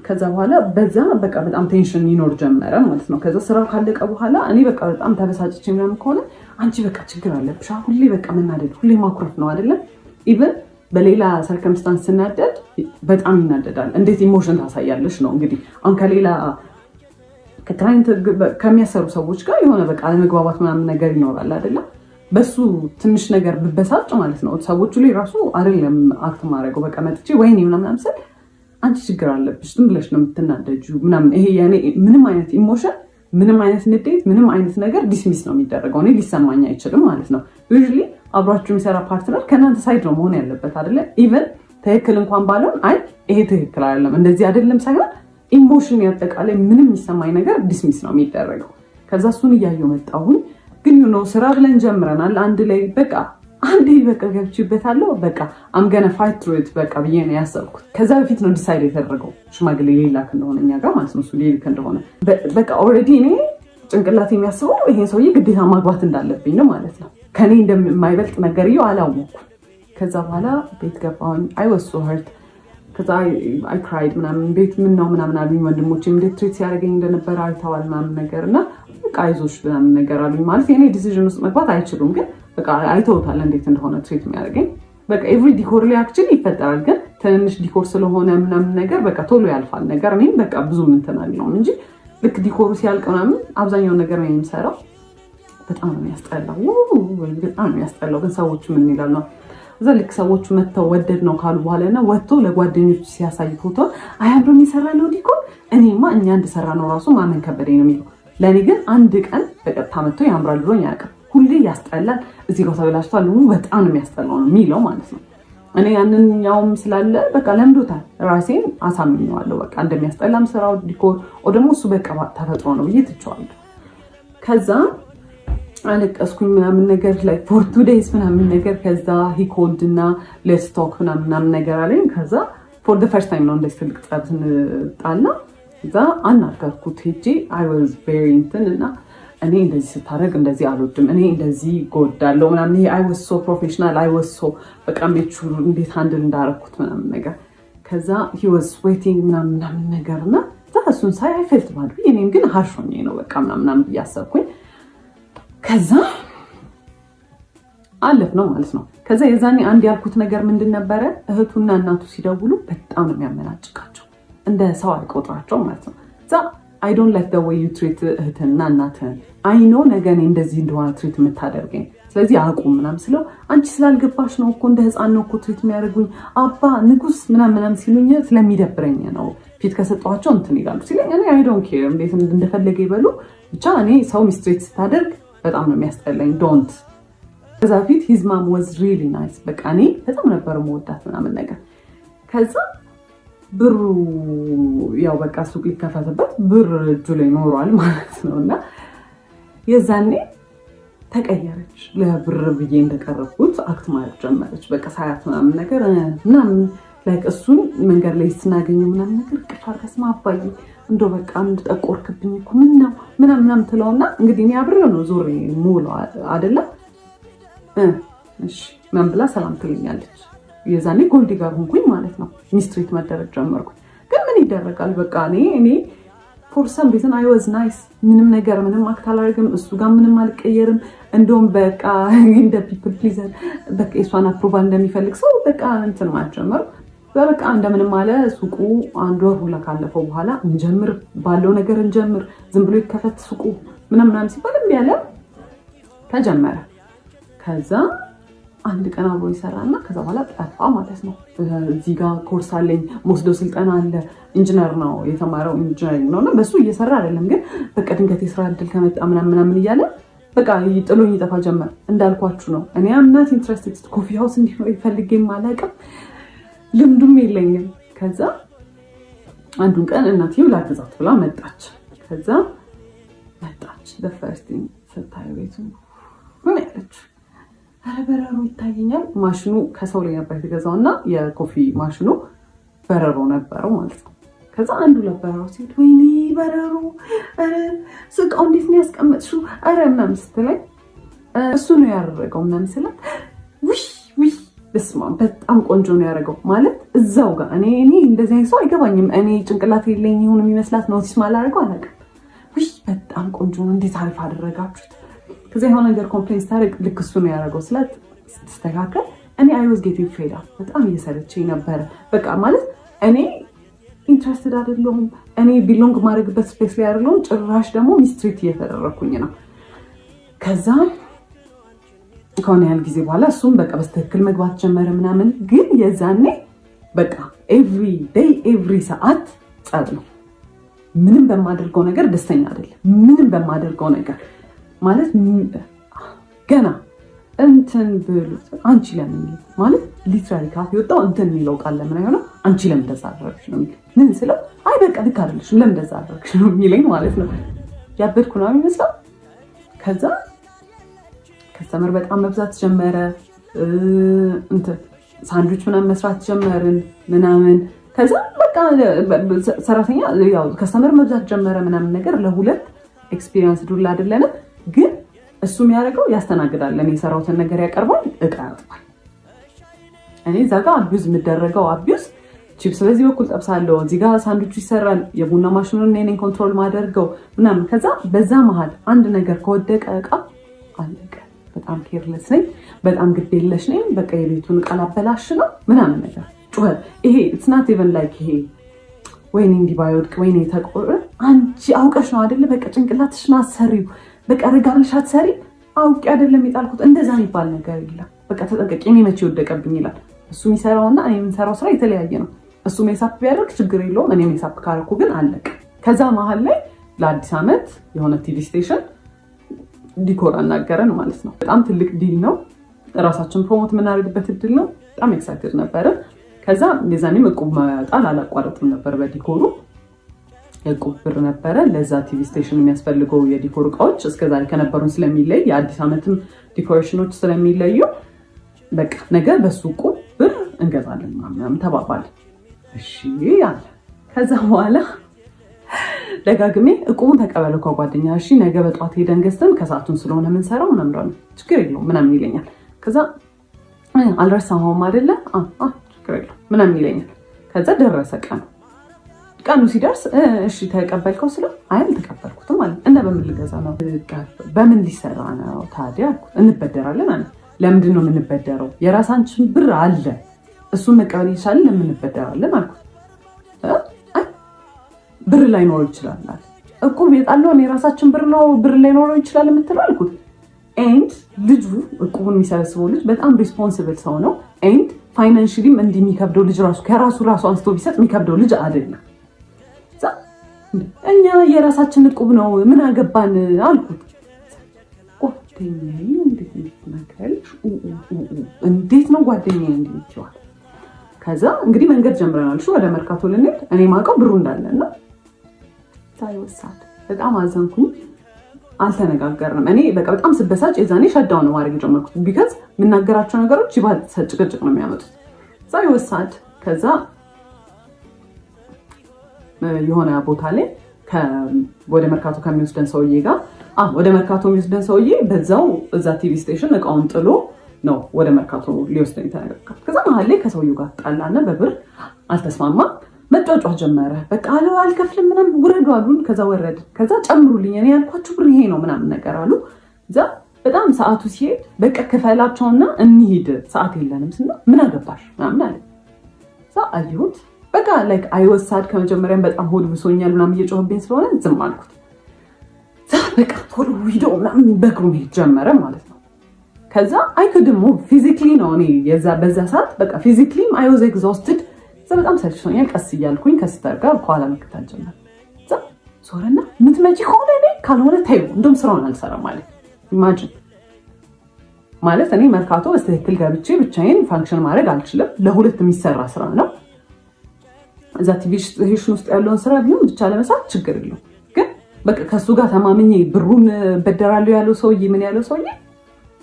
ከዛ በኋላ በዛ በቃ በጣም ቴንሽን ይኖር ጀመረ ማለት ነው። ከዛ ስራው ካለቀ በኋላ እኔ በቃ በጣም ተበሳጭቼ ምናምን ከሆነ አንቺ በቃ ችግር አለብሽ ሁሌ በቃ መናደድ፣ ሁሌ ማኩረፍ ነው አይደለም። ኢቨን በሌላ ሰርከምስታንስ ስናደድ በጣም ይናደዳል። እንዴት ኢሞሽን ታሳያለሽ ነው እንግዲህ። አሁን ከሌላ ከክላይንት ከሚያሰሩ ሰዎች ጋር የሆነ በቃ ለመግባባት ምናምን ነገር ይኖራል አይደለም። በሱ ትንሽ ነገር ብበሳጭ ማለት ነው ሰዎቹ ላይ ራሱ አይደለም አክት ማድረገው በቃ መጥቼ ወይኔ ምናምን ስል አንቺ ችግር አለብሽ ዝም ብለሽ ነው የምትናደጂው ምናምን። ይሄ ያኔ ምንም አይነት ኢሞሽን፣ ምንም አይነት ንዴት፣ ምንም አይነት ነገር ዲስሚስ ነው የሚደረገው። እኔ ሊሰማኝ አይችልም ማለት ነው። ዩዥሊ አብሯችሁ የሚሰራ ፓርትነር ከእናንተ ሳይድ ነው መሆን ያለበት አይደለ? ኢቨን ትክክል እንኳን ባለውን አይ ይሄ ትክክል አይደለም እንደዚህ አይደለም ሳይሆን ኢሞሽን ያጠቃላይ ምንም የሚሰማኝ ነገር ዲስሚስ ነው የሚደረገው። ከዛ እሱን እያየሁ መጣሁኝ። ግን ስራ ብለን ጀምረናል አንድ ላይ በቃ አንዴ በቃ ገብቼበታለሁ በቃ አምገነ ፋይት ትሩ ኢት በቃ ብዬ ነው ያሰብኩት። ከዛ በፊት ነው ዲሳይድ የተደረገው ሽማግሌ ሌላክ እንደሆነ እኛ ጋር ማለት ነው። እሱ ሌልክ እንደሆነ በቃ ኦልሬዲ እኔ ጭንቅላት የሚያስበው ይሄ ሰውዬ ግዴታ ማግባት እንዳለብኝ ነው ማለት ነው። ከኔ እንደማይበልጥ ነገርየው አላወኩም። ከዛ በኋላ ቤት ገባሁኝ። አይ ዋዝ ሶ ሀርት። ከዛ አይ ክራይድ ምናምን ቤት ምን ነው ምናምን አሉኝ። ወንድሞቼም እንዴት ትሪት ሲያደርገኝ እንደነበረ አይተዋል ምናምን ነገር እና በቃ አይዞሽ ምናምን ነገር አሉኝ። ማለት የኔ ዲሲዥን ውስጥ መግባት አይችሉም ግን በቃ አይተውታል እንዴት እንደሆነ ትሪት የሚያደርገኝ። በቃ ኤቭሪ ዲኮር ላይ አክቹሊ ይፈጠራል ግን ትንንሽ ዲኮር ስለሆነ ምናምን ነገር በቃ ቶሎ ያልፋል ነገር። እኔም በቃ ብዙ እንትን አልለውም እንጂ ልክ ዲኮሩ ሲያልቅ ምናምን አብዛኛውን ነገር ነው የሚሰራው። በጣም ነው የሚያስጠላው፣ በጣም ነው የሚያስጠላው። ግን ሰዎቹ ምን ይላሉ ነው እዛ ልክ ሰዎቹ መጥተው ወደድ ነው ካሉ በኋላ እና ወጥቶ ለጓደኞቹ ሲያሳይ ፎቶ አያምርም የሰራ ነው ዲኮር፣ እኔማ እኛ እንደሰራ ነው ራሱ ማመን ከበደኝ ነው የሚለው። ለእኔ ግን አንድ ቀን በቀጥታ መጥቶ ያምራል ብሎኝ አያውቅም። ሁሌ ያስጠላል፣ እዚህ ጋር ተበላሽቷል፣ በጣም ነው የሚያስጠላው ነው የሚለው ማለት ነው። እኔ ያንኛውም ስላለ በቃ ለምዶታል፣ ራሴን አሳምኘዋለሁ በቃ እንደሚያስጠላም ስራው ዲኮር ደግሞ እሱ በቃ ተፈጥሮ ነው ብዬ ትቼዋለሁ። ከዛ አለቀስኩኝ ምናምን ነገር ላይ ፎር 2 days ምናምን ነገር። ከዛ ሂኮልድ እና ሌትስ ቶክ ምናምን ነገር አለኝ። ከዛ ፎር ዘ ፈርስት ታይም ነው እንደዚህ ትልቅ ጸብ ስንጣላ ከዛ አናገርኩት ሄጄ አይ ዋዝ ቬሪ እንትን እና እኔ እንደዚህ ስታደርግ እንደዚህ አልወድም፣ እኔ እንደዚህ ጎዳለሁ ምናምን። ይሄ አይ ዋዝ ሶ ፕሮፌሽናል አይ ዋዝ ሶ በቃ እንዴት ሃንድል እንዳደረኩት ምናምን ነገር። ከዛ ሂ ዋዝ ዌቲንግ ምናምን ነገር እና እሱን ሳይ አይ ፌልት ባድ እኔም ግን ሀርሽ ሆኜ ነው በቃ ምናምን እያሰብኩኝ ከዛ አለፍ ነው ማለት ነው። ከዛ የዛኔ አንድ ያልኩት ነገር ምንድን ነበረ፣ እህቱና እናቱ ሲደውሉ በጣም ነው የሚያመናጭቃቸው፣ እንደ ሰው አይቆጥራቸው ማለት ነው። ዛ I don't like the way you treat እህትና እናትህን አይኖ ነገ እኔ እንደዚህ እንደሆነ ትሪት የምታደርገኝ ስለዚህ አቁም ምናምን ስለው አንቺ ስላልገባሽ ነው እኮ እንደ ህፃን ነው እኮ ትሪት የሚያደርጉኝ አባ ንጉስ ምናምን ሲሉኝ ስለሚደብረኝ ነው ፊት ከሰጠኋቸው እንትን ይላሉ ሲለኝ እኔ አይ ዶንት ኬር እንዴት እንደፈለገ ይበሉ ብቻ እኔ ሰው ሚስትሬት ስታደርግ በጣም ነው የሚያስጠላኝ ዶንት ከዛ ፊት ሂዝ ማም ዋዝ ሪሊ ናይስ በቃ እኔ በጣም ነበር የምወዳት ምናምን ነገር ከዛ ብሩ ያው በቃ ሱቅ ሊከፈትበት ብር እጁ ላይ ኖሯል ማለት ነውና የዛኔ ተቀየረች ለብር ብዬ እንደቀረብኩት አክት ማለት ጀመረች በቃ ሳያት ምናምን ነገር ምናምን ላይክ እሱን መንገድ ላይ ስናገኘው ምናምን ነገር ቅፋር ከስማ አባዬ እንደው በቃ እንድጠቆርክብኝ እኮ ምናምን ትለውና እንግዲህ እኔ አብሬው ነው ዞሬ ሙሉ አይደለ እሺ ምን ብላ ሰላም ትልኛለች የዛኔ ጎልዲ ጋር ሆንኩኝ ማለት ነው ሚስትሪት መደረግ ጀመርኩ ግን ምን ይደረጋል በቃ እኔ for some reason I was nice ምንም ነገር ምንም አክት አላደርግም እሱ ጋር ምንም አልቀየርም እንደውም በቃ እንደ people pleaser በቃ እሷን አፕሮቫል እንደሚፈልግ ሰው በቃ እንትን ማጀመር በቃ እንደምንም አለ ሱቁ አንድ ወር ሁላ ካለፈው በኋላ እንጀምር ባለው ነገር እንጀምር ዝም ብሎ ይከፈት ሱቁ ምናምን ሲባል እንዲያለ ተጀመረ ከዛ አንድ ቀን አብሮ ይሰራና ከዛ በኋላ ጠፋ ማለት ነው እዚህ ጋር ኮርስ አለኝ ሞስዶ ስልጠና አለ ኢንጂነር ነው የተማረው ኢንጂነሪንግ ነውና በሱ እየሰራ አይደለም ግን በቃ ድንገት የስራ እድል ከመጣ ምናምን እያለ በቃ ጥሎኝ ይጠፋ ጀመር እንዳልኳችሁ ነው እኔ አምናት ኢንትረስትድ ኮፊ ሃውስ እንዲሆን ይፈልገኝ ማለቀም ልምዱም የለኝም ከዛ አንዱን ቀን እናቴው ላግዛት ብላ መጣች ከዛ መጣች the first thing ስታየው ቤቱ ምን ያለች በረሮ ይታየኛል ማሽኑ ከሰው ላይ ነበር የተገዛውና የኮፊ ማሽኑ በረሮ ነበረው ማለት ነው ከዛ አንዱ ለበረሮ ሲል ወይኔ በረሮ ስቃው እንዴት ነው ያስቀመጥሽው አረ ምናምን ስትለኝ እሱ ነው ያደረገው ምናምን ስላት ውይ በስመ አብ በጣም ቆንጆ ነው ያደረገው ማለት እዛው ጋር እኔ እንደዚህ አይነት ሰው አይገባኝም እኔ ጭንቅላት የለኝ ይሁን የሚመስላት ኖቲስ ማላደርገው አላውቅም ውይ በጣም ቆንጆ ነው እንዴት አሪፍ አደረጋችሁት ከዛ የሆነ ነገር ኮምፕሌንስ ታደርግ ልክ እሱ ነው ያደረገው ስላት ስትስተካከል እኔ I was getting fed up በጣም እየሰለቸኝ ነበር በቃ ማለት እኔ ኢንትረስትድ አይደለሁም እኔ ቢሎንግ ማድረግበት ስፔስ ላይ አይደለሁም ጭራሽ ደግሞ ሚስትሪት እየተደረኩኝ ነው ከዛ ከሆነ ያህል ጊዜ በኋላ እሱም በቃ በስተክል መግባት ጀመረ ምናምን ግን የዛኔ በቃ ኤቭሪ ዴይ ኤቭሪ ሰዓት ጸብ ነው ምንም በማደርገው ነገር ደስተኛ አይደለም ምንም በማደርገው ነገር ማለት ገና እንትን ብሉት አንቺ ለምን ማለት ሊትራሊ ካፍ ይወጣው እንትን የሚለው ቃል ለምን አይሆነው አንቺ ለምን ተዛረክሽ ነው ምን ስለው አይ በቃ ልክ አይደለሽ ለምን ተዛረክሽ ነው የሚለኝ ማለት ነው ያበድኩ ነው የሚመስለው ከዛ ከስተመር በጣም መብዛት ጀመረ እንትን ሳንድዊች ምናምን መስራት ጀመርን ምናምን ከዛ በቃ ሰራተኛ ያው ከስተመር መብዛት ጀመረ ምናምን ነገር ለሁለት ኤክስፒሪየንስ ዱላ አይደለንም ግን እሱ የሚያደርገው ያስተናግዳል ለኔ የሰራውትን ነገር ያቀርባል እቃ ያጥባል እኔ ዛጋ አቢዩዝ የምደረገው አቢዩዝ ቺፕስ በዚህ በኩል ጠብሳለሁ እዚህ ጋር ሳንድዊች ይሰራል የቡና ማሽኑን እኔ ኮንትሮል ማደርገው ምናምን ከዛ በዛ መሃል አንድ ነገር ከወደቀ እቃ አለቀ በጣም ኬርለስ ነኝ በጣም ግዴለሽ ነኝ በቃ የቤቱን እቃ ላበላሽ ነው ምናምን ነገር ጩኸት ይሄ it's not even like ይሄ ወይኔ እንዲህ ባይወድቅ ወይኔ ተቆረ አንቺ አውቀሽ ነው አይደለ በቃ ጭንቅላትሽን አሰሪው በቃ ረጋልሽ አትሰሪ አውቄ አይደለም የጣልኩት እንደዛ የሚባል ነገር የለም በቃ ተጠንቀቂ እኔ መቼ ወደቀብኝ ይላል እሱ የሚሰራውና እኔ የምሰራው ስራ የተለያየ ነው እሱ ሜሳፕ ቢያደርግ ችግር የለውም እኔ ሜሳፕ ካረኩ ግን አለቀ ከዛ መሃል ላይ ለአዲስ ዓመት የሆነ ቲቪ ስቴሽን ዲኮር አናገረን ማለት ነው በጣም ትልቅ ዲል ነው ራሳችን ፕሮሞት የምናደርግበት እድል ነው በጣም ኤክሳይትድ ነበር ከዛ የዛኔም እቁብ ማጣል አላቋረጥም ነበር በዲኮሩ እቁብ ብር ነበረ ለዛ ቲቪ ስቴሽን የሚያስፈልገው የዲኮር እቃዎች እስከዛሬ ከነበሩን ስለሚለይ የአዲስ ዓመትም ዲኮሬሽኖች ስለሚለዩ በቃ ነገ በሱ እቁብ ብር እንገዛለን ምናምን ተባባል እሺ ያለ ከዛ በኋላ ደጋግሜ እቁቡን ተቀበለው ከጓደኛ እሺ ነገ በጧት ሄደን ገዝተን ከሰዓቱን ስለሆነ ምን ሰራው ምናምን ችግር የለውም ምናምን ይለኛል ከዛ አልረሳሁም አይደለ ችግር የለውም ምናምን ይለኛል ከዛ ደረሰ ቀኑ ሲደርስ እሺ ተቀበልከው ስለው አይ አልተቀበልኩትም ማለት እና በምን ልገዛ ነው በምን ሊሰራ ነው ታዲያ እንበደራለን አለ ለምንድን ነው የምንበደረው የራሳችን ብር አለ እሱን መቀበል ይቻላል ለምን እንበደራለን አልኩት ብር ላይ ኖር ይችላል እቁብ የጣለውን የራሳችን ብር ላይ ኖረው ይችላል የምትለው አልኩት። ኤንድ ልጁ እቁቡን የሚሰበስበው ልጅ በጣም ሪስፖንሲብል ሰው ነው። ኤንድ ፋይናንሽሊም እንዲህ የሚከብደው ልጅ ከራሱ አንስቶ ቢሰጥ የሚከብደው ልጅ አይደለም። እኛ የራሳችን እቁብ ነው ምን አገባን አልኩት። ጓደኛዬ እንዴት ነው ጓደኛዬ እንዲችዋል። ከዛ እንግዲህ መንገድ ጀምረናል። ወደ መርካቶ ልንሄድ እኔ ማውቀው ብሩ እንዳለና ሳይወሳድ በጣም አዘንኩኝ። አልተነጋገርንም። እኔ በቃ በጣም ስበሳጭ የዛኔ ሸዳው ነው ማድረግ የጀመርኩት። ቢካዝ የምናገራቸው ነገሮች ይባል ጭቅጭቅ ነው የሚያመጡት። ሳይወሳድ ከዛ የሆነ ቦታ ላይ ወደ መርካቶ ከሚወስደን ሰውዬ ጋር ወደ መርካቶ የሚወስደን ሰውዬ በዛው እዛ ቲቪ ስቴሽን እቃውን ጥሎ ነው ወደ መርካቶ ሊወስደን የተነጋገርኩት። ከዛ መሀል ላይ ከሰውዬው ጋር ጣላና በብር አልተስማማም። መጫጫህ ጀመረ። በቃ አልከፍልም ምናምን ውረዱ አሉን። ከዛ ወረድን። ከዛ ጨምሩልኝ እኔ ያልኳችሁ ብር ይሄ ነው ምናምን ነገር አሉ። እዛ በጣም ሰዓቱ ሲሄድ በቃ ክፈላቸውና እንሂድ ሰዓት የለንም ስና ምን አገባሽ ምናምን አለ። እዛ አየሁት። በቃ ላይክ አይወሳድ ከመጀመሪያም በጣም ሆድ ብሶኛል ምናምን እየጮህብኝ ስለሆነ ዝም አልኩት። በቃ ቶሎ ሂዶ ምናምን በእግሩ መሄድ ጀመረ ማለት ነው። ከዛ አይክድሞ ፊዚክሊ ነው እኔ በዛ ሰዓት በቃ ፊዚክሊም አይ ዋዝ ኤግዞስትድ። በጣም ሰልችቶኛል። ቀስ እያልኩኝ ከስተር ጋር ከኋላ መከታተል ጀመር። ዞረና ምትመጪ ከሆነ እኔ ካልሆነ ተይው እንደውም ስራውን አልሰራም ማለት ኢማጂን ማለት እኔ መርካቶ በትክክል ገብቼ ብቻዬን ፋንክሽን ማድረግ አልችልም። ለሁለት የሚሰራ ስራ ነው። እዛ ቲቪ ስቴሽን ውስጥ ያለውን ስራ ቢሆን ብቻ ለመስራት ችግር የለውም። ግን በቃ ከሱ ጋር ተማምኜ ብሩን በደራለሁ ያለው ሰውዬ ምን ያለው ሰውዬ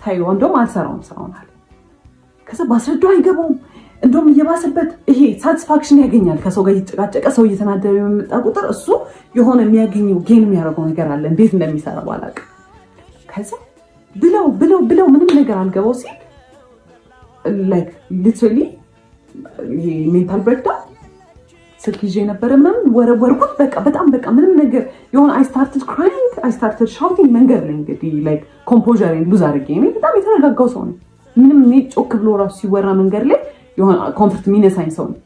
ተይው እንደውም አልሰራውም ስራውን አለ። ከዛ ባስረዳው አይገባውም። እንደውም እየባሰበት ይሄ ሳቲስፋክሽን ያገኛል። ከሰው ጋር እየተጨቃጨቀ ሰው እየተናደረ የሚመጣ ቁጥር እሱ የሆነ የሚያገኘው ጌን የሚያደርገው ነገር አለ። እንዴት እንደሚሰራ ባላቅ። ከዛ ብለው ምንም ነገር አልገባው ሲል ላይክ ሊትራሊ ይሄ ሜንታል ብሬክዳውን ስልክ ይዤ ነበረ ምናምን ወረወርኩት። በጣም ምንም ነገር የሆነ አይ ስታርትድ ክራይንግ አይ ስታርትድ ሻውቲንግ መንገድ ላይ እንግዲህ ላይክ ኮምፖዘሬን ሉዝ አድርጌ እኔ በጣም የተረጋጋው ሰው ነው። ምንም እኔ ጮክ ብሎ ራሱ ሲወራ መንገድ ላይ የሆነ ኮንፈርት የሚነሳኝ ሰው ነው።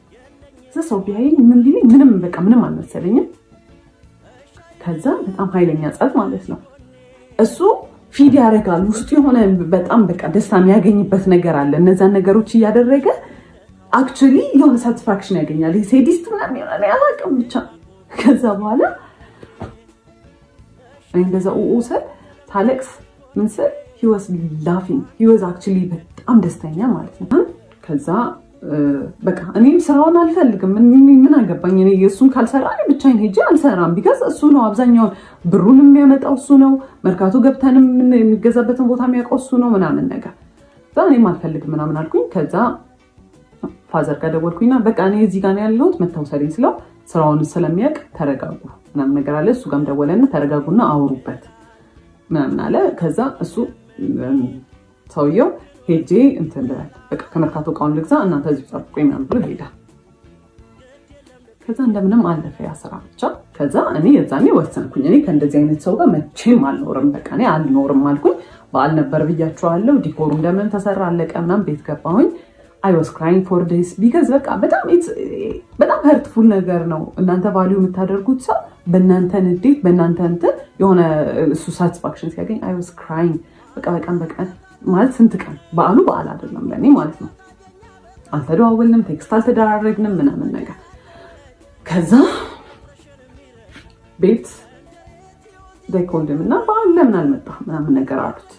ሰው ቢያየኝ ምን ቢለኝ ምንም አልመሰለኝም። ከዛ በጣም ኃይለኛ ጸብ ማለት ነው። እሱ ፊድ ያደርጋል ውስጡ የሆነ በጣም ደስታ የሚያገኝበት ነገር አለ። እነዛን ነገሮች እያደረገ አክቹዋሊ የሆነ ሳቲስፋክሽን ያገኛል። ሴዲስት ምናምን ይሆናል አላውቅም ብቻ። ከዛ በኋላ እንደዛ ስል ታለቅስ ምን ስል he was laughing he was actually በጣም ደስተኛ ማለት ነው። ከዛ በቃ እኔም ስራውን አልፈልግም ምን አገባኝ እኔ እሱን ካልሰራ ብቻዬን ሄጄ አልሰራም። ቢካዝ እሱ ነው አብዛኛውን ብሩን የሚያመጣው እሱ ነው። መርካቶ ገብተንም የሚገዛበትን ቦታ የሚያውቀው እሱ ነው ምናምን ነገር። እኔም አልፈልግም ምናምን አልኩኝ። ከዛ ፋዘር ጋር ደወልኩኝና በቃ እኔ እዚህ ጋር ነው ያለሁት መታወሰሪኝ ስለው ስራውን ስለሚያውቅ ተረጋጉ ምናምን ነገር አለ። እሱ ጋርም ደወለና ተረጋጉና አውሩበት ምናምን አለ። ከዛ እሱ ሰውየው ሄጄ እንትን ብላል በቃ ከመርካቶ እቃውን ልግዛ እናንተ እዚህ ጠብቁኝ ምናምን ብሎ ሄዳ። ከዛ እንደምንም አለፈ ያ ስራ ብቻ። ከዛ እኔ የዛኔ ወሰንኩኝ እኔ ከእንደዚህ አይነት ሰው ጋር መቼም አልኖርም። በቃ እኔ አልኖርም አልኩኝ። በዓል ነበር ብያቸዋለሁ። ዲኮሩ እንደምንም ተሰራ አለቀ ምናምን ቤት ገባሁኝ። I was crying for this because በቃ በጣም hurtful ነገር ነው። እናንተ ቫልዩ የምታደርጉት ሰው በእናንተ ንዴት በእናንተ እንትን የሆነ እሱ ሳቲስፋክሽን ሲያገኝ I was crying በቃ በቀን ማለት ስንት ቀን በዓል አይደለም ለኔ ማለት ነው። አልተደዋወልንም፣ ቴክስት አልተደራረግንም ምናምን ነገር። ከዛ ቤት እና በዓል ለምን አልመጣም ምናምን ነገር አሉት።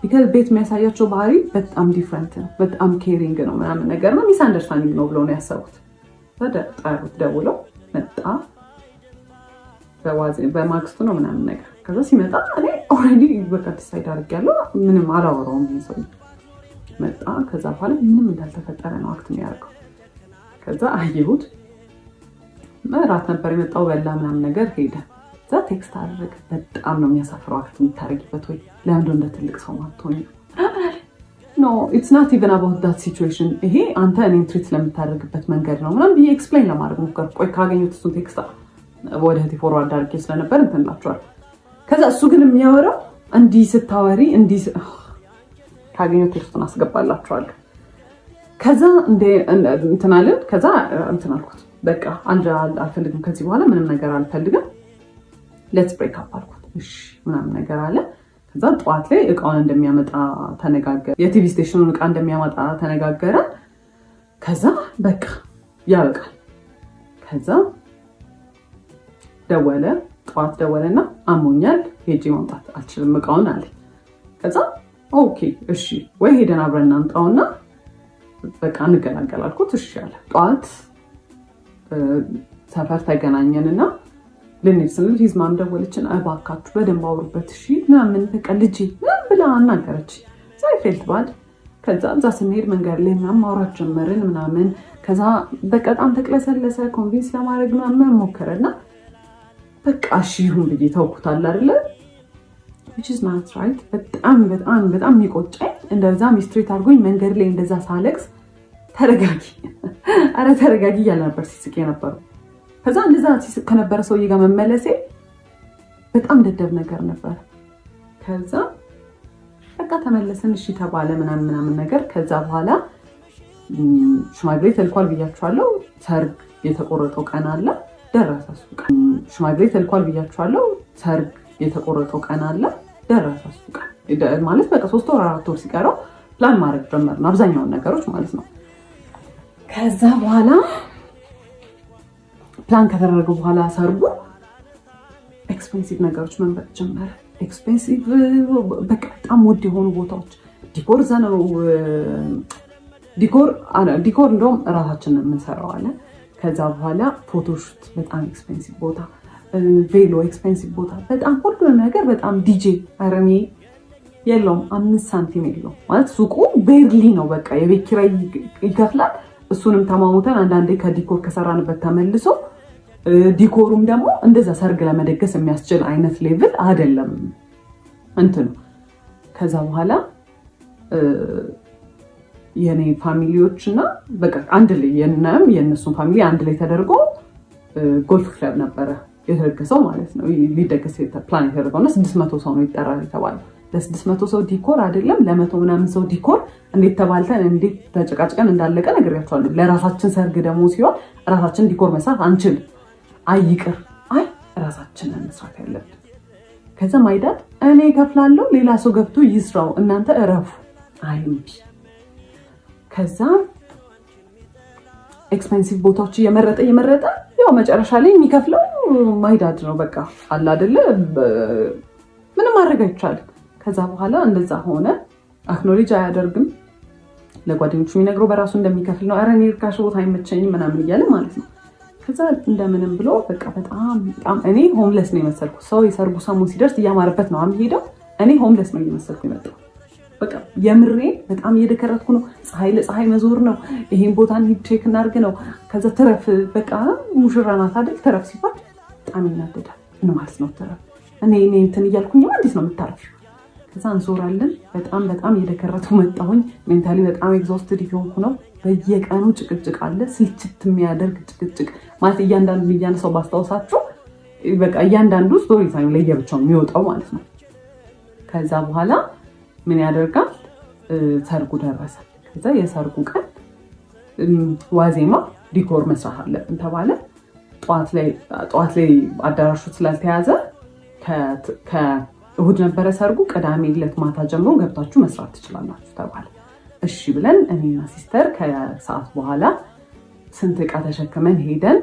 ቢካዝ ቤት የሚያሳያቸው ባህሪ በጣም ዲፍረንት ነው፣ በጣም ኬሪንግ ነው ምናምን ነገር ነው። ሚስ አንደርስታንዲንግ ነው ብለው ነው ያሰቡት። ጠሩት፣ ደውለው መጣ። በማግስቱ ነው ምናምን ነገር። ከዛ ሲመጣ እኔ ኦልሬዲ በቃ ዲሳይድ አድርጌያለሁ፣ ምንም አላወራውም። ሰው መጣ። ከዛ በኋላ ምንም እንዳልተፈጠረ ነው አክት የሚያደርገው። ከዛ አየሁት። እራት ነበር የመጣው፣ በላ ምናምን ነገር ሄደ። እዛ ቴክስት አደረገ። በጣም ነው የሚያሳፍረው አክት የምታደርጊበት ወይ ለምንድን እንደ ትልቅ ሰው ማትሆኝ? ኖ ኢትስ ናት ኢቨን አባውት ዳት ሲቹዌሽን። ይሄ አንተ እኔን ትሪት ስለምታደርግበት መንገድ ነው ምናምን ብዬ ኤክስፕሌን ለማድረግ ሞከርኩ። ቆይ ካገኘሁት እሱን ቴክስት ወደ እህቴ ፎርዋርድ አድርጌ ስለነበር እንትን እላቸዋለሁ። ከዛ እሱ ግን የሚያወራው እንዲህ ስታወሪ እንዲህ ካገኘሁት ቴክስቱን አስገባላቸዋለሁ። ከዛ እንትን አለን። ከዛ እንትን አልኩት በቃ አልፈልግም፣ ከዚህ በኋላ ምንም ነገር አልፈልግም። ሌትስ ብሬክ አፕ አልኩት። እሺ ምናምን ነገር አለ። ከዛ ጠዋት ላይ እቃውን እንደሚያመጣ ተነጋገረ። የቲቪ ስቴሽኑን እቃ እንደሚያመጣ ተነጋገረ። ከዛ በቃ ያበቃል። ከዛ ደወለ፣ ጠዋት ደወለና አሞኛል ሄጄ ማምጣት አልችልም እቃውን አለ። ከዛ ኦኬ እሺ ወይ ሄደን አብረን እናምጣውና በቃ እንገላገል አልኩት። እሺ አለ። ጠዋት ሰፈር ተገናኘንና ልንሄድ ስንል ሂዝማም ደወለችን። እባካችሁ በደንብ አውሩበት እሺ ምናምን በቃ ልጄ ምናምን ብላ አናገረች። ፌልት ባድ። ከዛ እዛ ስንሄድ መንገድ ላይ ምናምን ማውራት ጀመርን ምናምን። ከዛ በቃ በጣም ተቅለሰለሰ። ኮንቪንስ ለማድረግ ምናምን ሞከረና በቃ እሺ ይሁን ብዬ ተውኩታል አይደለ which is not right። በጣም በጣም በጣም የሚቆጨኝ እንደዛ ሚስትሬት አድርጎኝ መንገድ ላይ እንደዛ ሳለቅስ ተረጋጊ አረ ተረጋጊ እያለ ነበር ሲስቅ የነበረው። ከዛ እንደዛ ሲስቅ ከነበረ ሰውዬ ጋር መመለሴ በጣም ደደብ ነገር ነበር። ከዛ በቃ ተመለስን እሺ ተባለ ምናምን ነገር። ከዛ በኋላ ሽማግሌ ተልኳል ብያችኋለሁ። ሰርግ የተቆረጠው ቀን አለ ደረሰ። እሱ ቀን ሽማግሌ ተልኳል ብያችኋለሁ። ሰርግ የተቆረጠው ቀን አለ ደረሰ። እሱ ቀን ማለት በቃ 3 ወር 4 ወር ሲቀረው ፕላን ማድረግ ጀመርን አብዛኛውን ነገሮች ማለት ነው። ከዛ በኋላ ፕላን ከተደረገ በኋላ ሰርጉ ኤክስፔንሲቭ ነገሮች መምረጥ ጀመረ። ኤክስፔንሲቭ በቃ በጣም ውድ የሆኑ ቦታዎች ዲኮር ዘነው ዲኮር እንደውም እራሳችንን የምንሰራው አለ። ከዛ በኋላ ፎቶሹት በጣም ኤክስፔንሲቭ ቦታ፣ ቬሎ ኤክስፔንሲቭ ቦታ፣ በጣም ሁሉ ነገር በጣም ዲጄ አረሜ የለውም 5 ሳንቲም የለውም ማለት ሱቁ ቤርሊ ነው። በቃ የቤት ኪራይ ይከፍላል። እሱንም ተማሙተን አንዳንዴ ከዲኮር ከሰራንበት ተመልሶ ዲኮሩም ደግሞ እንደዛ ሰርግ ለመደገስ የሚያስችል አይነት ሌቭል አይደለም እንትኑ። ከዛ በኋላ የኔ ፋሚሊዎች እና በቃ አንድ ላይ የነሱን ፋሚሊ አንድ ላይ ተደርጎ ጎልፍ ክለብ ነበረ የተደገሰው ማለት ነው። ሊደገስ ፕላን የተደረገው እና 600 ሰው ነው ይጠራል የተባለው። ለ600 ሰው ዲኮር አይደለም ለ100 ምናምን ሰው ዲኮር እንዴት ተባልተን እንዴት ተጨቃጭቀን እንዳለቀ ነግሬያቸዋለሁ። ለራሳችን ሰርግ ደግሞ ሲሆን ራሳችን ዲኮር መስራት አንችልም። አይቅር አይ ራሳችንን መስራት ያለብን። ከዛ ማይዳድ እኔ ከፍላለሁ ሌላ ሰው ገብቶ ይስራው እናንተ እረፉ አይምቢ። ከዛ ኤክስፔንሲቭ ቦታዎች እየመረጠ ያው መጨረሻ ላይ የሚከፍለው ማይዳድ ነው። በቃ አለ አይደለ ምንም ማድረግ አይቻልም። ከዛ በኋላ እንደዛ ሆነ። አክኖሌጅ አያደርግም። ለጓደኞቹ የሚነግረው በራሱ እንደሚከፍል ነው። ኧረ እኔ ርካሽ ቦታ አይመቸኝም ምናምን እያለ ማለት ነው። ከዛ እንደምንም ብሎ በቃ በጣም እኔ ሆምለስ ነው የመሰልኩት። ሰው የሰርጉ ሰሞን ሲደርስ እያማረበት ነው የሚሄደው። እኔ ሆምለስ ነው እየመሰልኩ የመጣው። በቃ የምሬ በጣም እየደከረትኩ ነው። ፀሐይ ለፀሐይ መዞር ነው። ይሄን ቦታ እንሂድ ቼክ እናድርግ ነው። ከዛ ትረፍ በቃ ሙሽራ ናት አይደል? ትረፍ ሲባል በጣም ይናደዳል። ምን ማለት ነው ትረፍ? እኔ እንትን እያልኩኝ እንዴት ነው የምታረፊው? ከዛ እንዞራለን። በጣም እየደከረትኩ መጣሁኝ። ሜንታሊ በጣም ኤግዞስትድ የሆንኩ ነው። በየቀኑ ጭቅጭቅ አለ። ስልችት የሚያደርግ ጭቅጭቅ ማለት እያንዳንዱ እያነሳው ባስታውሳችሁ በቃ እያንዳንዱ ስቶሪ ታይም ለየብቻው የሚወጣው ማለት ነው። ከዛ በኋላ ምን ያደርጋል? ሰርጉ ደረሰ። ከዛ የሰርጉ ቀን ዋዜማ ዲኮር መስራት አለብን ተባለ። ጠዋት ላይ አዳራሹ ስላልተያዘ ከእሁድ ነበረ ሰርጉ። ቅዳሜ ዕለት ማታ ጀምሮ ገብታችሁ መስራት ትችላላችሁ ተባለ። እሺ ብለን እኔና ሲስተር ከሰዓት በኋላ ስንት ዕቃ ተሸክመን ሄደን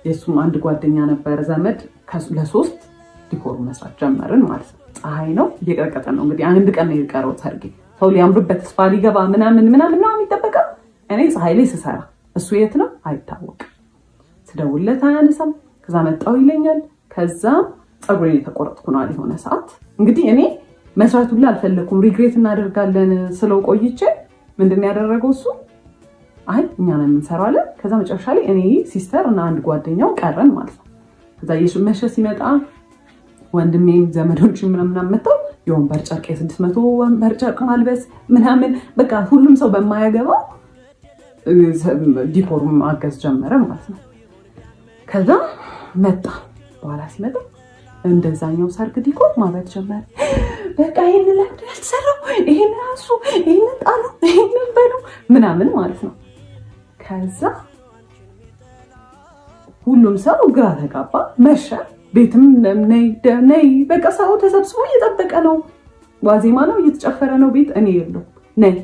የሱም አንድ ጓደኛ ነበረ ዘመድ ለ3 ዲኮር መስራት ጀመርን ማለት ነው። ፀሐይ ነው እየቀረቀጠ ነው እንግዲህ አንድ ቀን ነው የቀረው ሰርጌ። ሰው ሊያምርበት ተስፋ ሊገባ ምናምን ነው የሚጠበቀው። እኔ ፀሐይ ላይ ስሰራ እሱ የት ነው አይታወቅም። ስደውልለት አያነሳም። ከዛ መጣው ይለኛል። ከዛ ፀጉሬን የተቆረጥኩ ነው የሆነ ሰዓት እንግዲህ እኔ መስራት ሁሉ አልፈለኩም። ሪግሬት እናደርጋለን ስለው ቆይቼ ምንድን ያደረገው እሱ አይ እኛ ነን የምንሰራው አለ። ከዛ መጨረሻ ላይ እኔ ሲስተር እና አንድ ጓደኛው ቀረን ማለት ነው። ከዛ መሸ ሲመጣ ወንድሜም ዘመዶች ምናምን መጥተው የወንበር ጨርቅ የ600 ወንበር ጨርቅ ማልበስ ምናምን በቃ ሁሉም ሰው በማያገባው ዲኮሩም ማገዝ ጀመረ ማለት ነው። ከዛ መጣ በኋላ ሲመጣ እንደዛኛው ሰርግ ዲኮር ማድረግ ጀመረ። በቃ ይሄን ለምድ ያልተሰራው ይሄን ራሱ ይሄን ጣሉ ይሄን በሉ ምናምን ማለት ነው። ከዛ ሁሉም ሰው ግራ ተጋባ። መሸ ቤትም ነይ በቃ ሰው ተሰብስቦ እየጠበቀ ነው። ዋዜማ ነው፣ እየተጨፈረ ነው ቤት። እኔ የለሁም ነይ።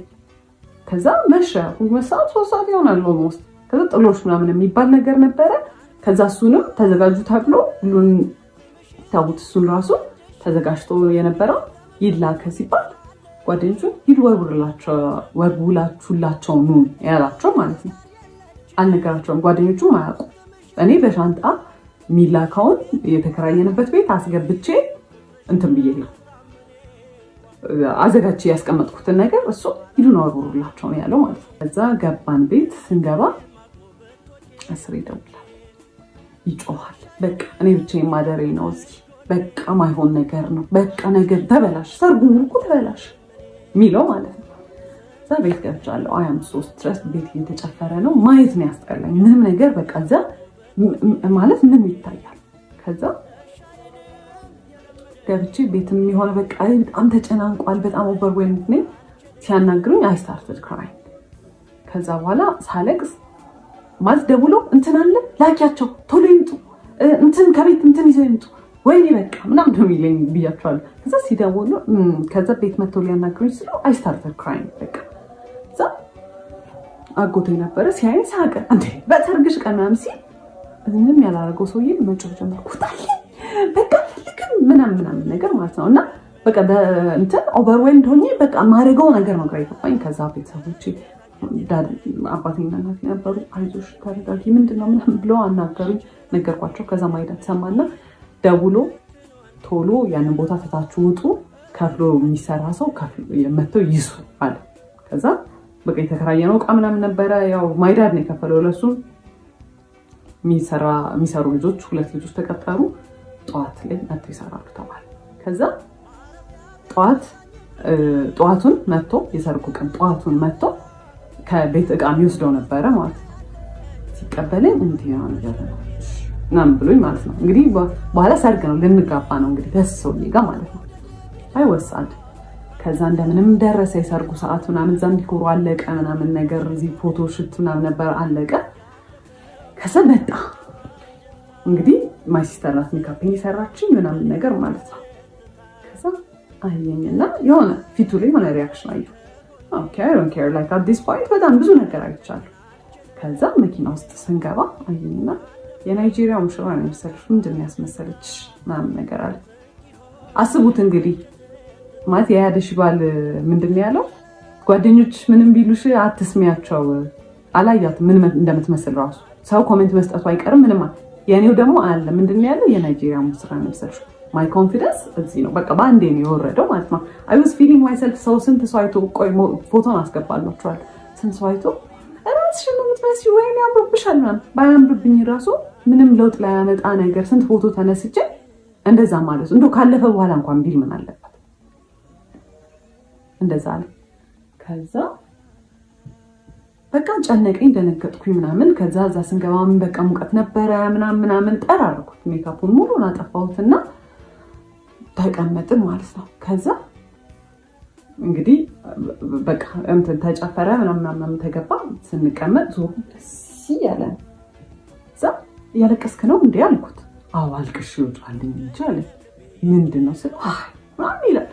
ከዛ መሸ 2 ሰዓት 3 ሰዓት ይሆናል ኦልሞስት። ከዛ ጥሎሽ ምናምን የሚባል ነገር ነበረ። ከዛ እሱንም ተዘጋጁ ተብሎ ሁሉን ታውት እሱን ራሱ ተዘጋጅቶ የነበረው ይላከ ሲባል ጓደኞቹ ሂድ ወርውላችሁላቸው ኑ ያላቸው ማለት ነው። አልነገራቸውም፣ ጓደኞቹም አያውቁ። እኔ በሻንጣ ሚላካውን የተከራየንበት ቤት አስገብቼ እንትን ብዬ ነው አዘጋጅ ያስቀመጥኩትን ነገር እሱ ሂዱን ወርውላቸው ነው ያለው ማለት ነው። ከዛ ገባን። ቤት ስንገባ አስሬ ይደውላል፣ ይጮሃል። በቃ እኔ ብቻዬን ማደሬ ነው እዚህ፣ በቃ ማይሆን ነገር ነው፣ በቃ ነገር ተበላሽ፣ ሰርጉ እኮ ተበላሽ ሚለው ማለት ነው። እዛ ቤት ገብቻለሁ። አያም 3 ድረስ ቤት እየተጨፈረ ነው። ማየት ነው ያስጠላኝ። ምንም ነገር በቃ እዛ ማለት ምን ይታያል። ከዛ ገብቼ ቤትም የሆነ በቃ በጣም ተጨናንቋል፣ በጣም ኦቨርዌልምድ ነኝ። ሲያናግሩኝ አይ ስታርትድ ክራይንግ። ከዛ በኋላ ሳለቅስ ማለት ደውሎ እንትን አለ ላኪያቸው ቶሎ ይምጡ፣ እንትን ከቤት እንትን ይዘው ይምጡ፣ ወይኔ በቃ ምናምን ነው የሚለኝ ብያቸዋለሁ። ከዛ ሲደውሉ ከዛ ቤት መጥተው ሊያናግሩኝ ስለው አይ ስታርትድ ክራይንግ በቃ። ከዛ አጎቴ ነበረ ሲያየኝ ሳቀ። እንዴ በሰርግሽ ቀን ምናምን ሲል ምንም ያላረገው ሰውዬ መጮህ ጀመርኩ። በቃ ልክም ምናምን ነገር ማለት ነው። እና በቃ እንትን ኦቨርዌልምድ ሆኜ በቃ ማድረገው ነገር ነው ግራ የገባኝ። ከዛ ቤተሰቦቼ አባቴና እናቴ ነበሩ። አይዞሽ ተረጋጊ፣ ምንድነው ምናምን ብለው አናገሩኝ፣ ነገርኳቸው። ከዛ ማይዳት ሰማና ደውሎ ቶሎ ያንን ቦታ ትታችሁ ውጡ፣ ከፍሎ የሚሰራ ሰው መጥተው ይሱ አለ። ከዛ በቃ የተከራየነው ዕቃ ምናምን ነበረ። ያው ማይዳድ ነው የከፈለው ለሱ። የሚሰሩ ልጆች 2 ልጆች ተቀጠሩ። ጠዋት ላይ መጥተው ይሰራሉ ተባለ። ከዛ ጠዋቱን መጥቶ የሰርጉ ቀን ጠዋቱን መጥቶ ከቤት ዕቃ የሚወስደው ነበረ ማለት ነው። ሲቀበለኝ እንዲህ ነው ነገር ነው ምናምን ብሎኝ ማለት ነው። እንግዲህ በኋላ ሰርግ ነው ልንጋባ ነው እንግዲህ ደስ ሰውዬ ጋር ማለት ነው። አይወሳድ። ከዛ እንደምንም ደረሰ የሰርጉ ሰዓት ምናምን። እዛ ዲኮሩ አለቀ ምናምን ነገር፣ እዚህ ፎቶ ሽት ምናምን ነበር አለቀ። ከዛ መጣ እንግዲህ ማይ ሲስተር ናት ሜካፔን የሰራችኝ ምናምን ነገር ማለት ነው። ከዛ አየኝና የሆነ ፊቱ ላይ የሆነ ሪያክሽን አየሁ። ኦኬ አይ ዶንት ኬር ላይክ አት ዲስ ፖይንት በጣም ብዙ ነገር አይቻለሁ። ከዛ መኪና ውስጥ ስንገባ አየኝና የናይጄሪያ ሙሽራ ነው የመሰለሽ፣ ምንድን ነው ያስመሰለች ምናምን ነገር አለ። አስቡት እንግዲህ ማለት የያደሽ ባል ምንድን ነው ያለው? ጓደኞች ምንም ቢሉሽ አትስሚያቸው። አላያት ምን እንደምትመስል ራሱ ሰው ኮሜንት መስጠቱ አይቀርም ምንም። የኔው ደግሞ አለ ምንድን ነው ያለው? የናይጄሪያ ሙሽራ ነው የመሰለሽ። ማይ ኮንፊደንስ እዚህ ነው በቃ በአንዴ ነው የወረደው ማለት ነው። አይ ዋዝ ፊሊንግ ማይሰልፍ። ሰው ስንት ሰው አይቶ ቆይ ፎቶን አስገባላችኋል። ስንት ሰው አይቶ ራስሽን ነው የምትመስዪው ወይኔ ያምርብሻል ምናምን። ባያምርብኝ ራሱ ምንም ለውጥ ላይ ያመጣ ነገር ስንት ፎቶ ተነስቼ እንደዛ ማለት እንደው ካለፈ በኋላ እንኳን ቢል ምን አለበት? እንደዛ አለ። ከዛ በቃ ጨነቀኝ፣ ደነገጥኩኝ ምናምን። ከዛ እዛ ስንገባ በቃ ሙቀት ነበረ ምናምን ጠራርኩት። ሜካፑን ሙሉን አጠፋሁትና ተቀመጥን ማለት ነው። ከዛ እንግዲህ በቃ እንትን ተጨፈረ ምናምን ተገባ። ስንቀመጥ ዞሩ ደስ ያለን። እዛ እያለቀስክ ነው እንዴ አልኩት። አዎ አልቅሽ ይወጣልኝ እንጂ ምንድነው ስለ ማን ይላል።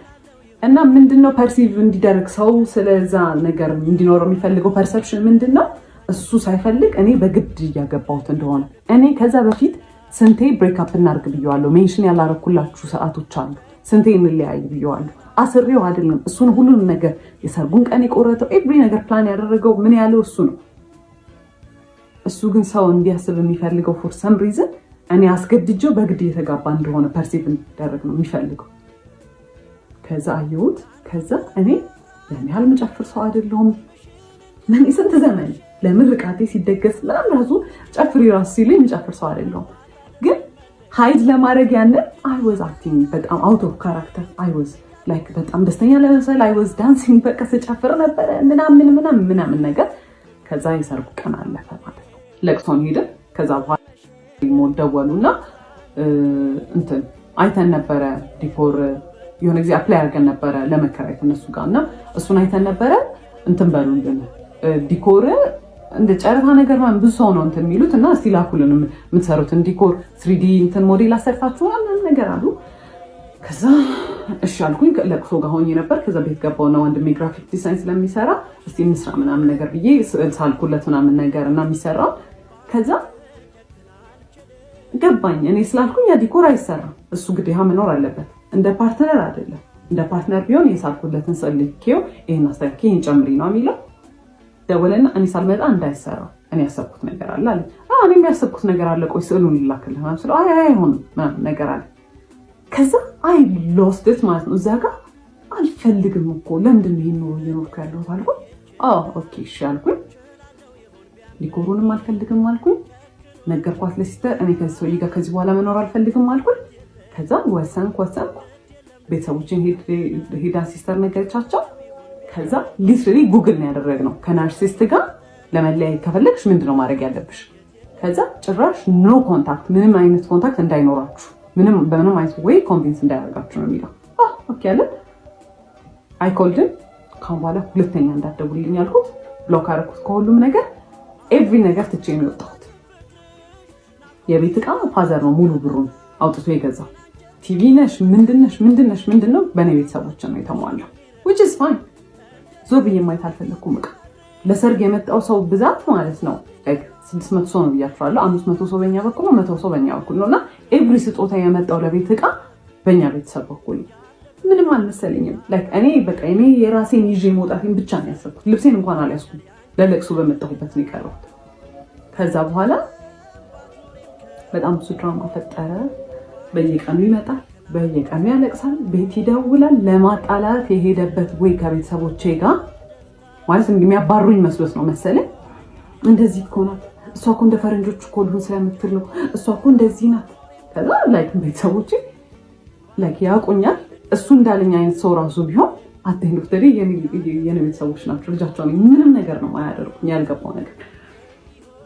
እና ምንድነው ፐርሲቭ እንዲደረግ ሰው ስለዛ ነገር እንዲኖረው የሚፈልገው ፐርሰፕሽን ምንድነው? እሱ ሳይፈልግ እኔ በግድ እያገባሁት እንደሆነ። እኔ ከዛ በፊት ስንቴ ብሬክአፕ እናድርግ ብየዋለሁ። ሜንሽን ያላረኩላችሁ ሰዓቶች አሉ። ስንቴ እንለያይ ብየዋለሁ። አስሬው አይደለም እሱን ሁሉንም ነገር የሰርጉን ቀን የቆረጠው ኤቭሪ ነገር ፕላን ያደረገው ምን ያለው እሱ ነው። እሱ ግን ሰው እንዲያስብ የሚፈልገው ፎር ሰም ሪዝን እኔ አስገድጀው በግድ እየተጋባ እንደሆነ ፐርሲቭ እንዲደረግ ነው የሚፈልገው። ከዛ አየሁት። ከዛ እኔ ያን ያህል መጨፍር ሰው አይደለሁም። ምን ስንት ዘመን ለምን ርቃቴ ሲደገስ ምናምን ራሱ ጨፍሪ ራሱ ሲሉኝ መጨፍር ሰው አይደለሁም። ግን ሃይድ ለማድረግ ያንን አይ ዋዝ አክቲንግ በጣም አውት ኦፍ ካራክተር። አይ ዋዝ ላይክ በጣም ደስተኛ ለመሰል አይ ዋዝ ዳንሲንግ በቃ ስጨፍር ነበረ ምናምን ነገር። ከዛ የሰርጉ ቀን አለፈ ማለት ነው። ለቅሶን ሄደ። ከዛ በኋላ ደወሉና እንትን አይተን ነበረ ዲኮር የሆነ ጊዜ አፕላይ አድርገን ነበረ ለመከራየት እነሱ ጋር እና እሱን አይተን ነበረ እንትን በሉልን ዲኮር እንደ ጨረታ ነገር ማለት ብዙ ሰው ነው እንትን የሚሉት እና እስቲ ላኩልን የምትሰሩት ዲኮር 3D እንትን ሞዴል አሰርታችሁ ምናምን ነገር አሉ። ከዛ እሺ አልኩኝ። ለቅሶ ጋር ሆኜ ነበር። ከዛ ቤት ገባውና ወንድሜ ግራፊክ ዲዛይን ስለሚሰራ እስቲ እንስራ ምናምን ነገር ብዬ ሳልኩለት ምናምን ነገር እና የሚሰራው ከዛ ገባኝ። እኔ ስላልኩኝ ያ ዲኮር አይሰራም፣ እሱ ግዴታ መኖር አለበት። እንደ ፓርትነር አይደለም። እንደ ፓርትነር ቢሆን የሳልኩለትን ስልኬው ይሄን አስተካክዬ ይሄን ጨምሪ ነው የሚለው። ደወለና እኔ ሳልመጣ እንዳይሰራ እኔ ያሰብኩት ነገር አለ አለ። እኔ የሚያሰብኩት ነገር አለ፣ ቆይ ስዕሉን ልላክልህ ማለት ነው። አይ አይሆንም ምናምን ነገር አለ። ከዛ አይ ሎስት ኢት ማለት ነው። እዛ ጋር አልፈልግም እኮ ለምንድን ነው ይሄን እየኖርኩ ያለሁት አልኩኝ። ኦኬ እሺ አልኩኝ። ዲኮሩንም አልፈልግም አልኩኝ። ነገርኳት ለሲስተር እኔ ከዚህ ሰውዬ ጋር ከዚህ በኋላ መኖር አልፈልግም አልኩኝ። ከዛ ወሰንኩ። ቤተሰቦችን ሄዳ ሲስተር ነገረቻቸው። ከዛ ሊትራሊ ጉግል ነው ያደረግነው ከናርሲስት ጋር ለመለያየት ከፈለግሽ ምንድነው ማድረግ ያለብሽ? ከዛ ጭራሽ ኖ ኮንታክት፣ ምንም አይነት ኮንታክት እንዳይኖራችሁ፣ በምንም አይነት ወይ ኮንቪንስ እንዳያደርጋችሁ ነው የሚለው። ኦኬ አለ። አይ ኮልድን ካሁን በኋላ ሁለተኛ እንዳትደውልልኝ ያልኩት፣ ብሎክ አደረኩት ከሁሉም ነገር። ኤቭሪ ነገር ትቼ ነው የወጣሁት። የቤት ዕቃ ፋዘር ነው ሙሉ ብሩን አውጥቶ የገዛው። ቲቪ ነሽ ምንድነው በእኔ ቤተሰቦች ነው የተሟላው። which is fine። ዞር ብዬ ማየት አልፈለኩም። ዕቃ ለሰርግ የመጣው ሰው ብዛት ማለት ነው 600 ሰው ነው ብያችኋለሁ። 500 ሰው በእኛ በኩል ነው፣ 100 ሰው በእኛ በኩል ነው እና ኤቭሪ ስጦታ የመጣው ለቤት ዕቃ በእኛ ቤተሰብ በኩል ምንም አልመሰለኝም። እኔ በቃ እኔ የራሴን ይዤ መውጣቴን ብቻ ነው ያሰብኩት። ልብሴን እንኳን አልያዝኩም። ለለቅሶ በመጣሁበት ነው የቀረሁት። ከዛ በኋላ በጣም ብዙ ድራማ ፈጠረ። በየቀኑ ይመጣል፣ በየቀኑ ያለቅሳል፣ ቤት ይደውላል። ለማጣላት የሄደበት ወይ ከቤተሰቦቼ ጋር ማለት የሚያባሩኝ መስሎት ነው መሰለኝ። እንደዚህ እኮ ናት እሷ እኮ እንደ ፈረንጆች እኮ ልሁን ስለምትል ነው እሷ እኮ እንደዚህ ናት። ከዛ ቤተሰቦቼ ያውቁኛል። እሱ እንዳለኝ አይነት ሰው ራሱ ቢሆን አትሄዱት የኔ ቤተሰቦች ናቸው። ልጃቸው ምንም ነገር ነው ማያደርጉኝ፣ ያልገባው ነገር።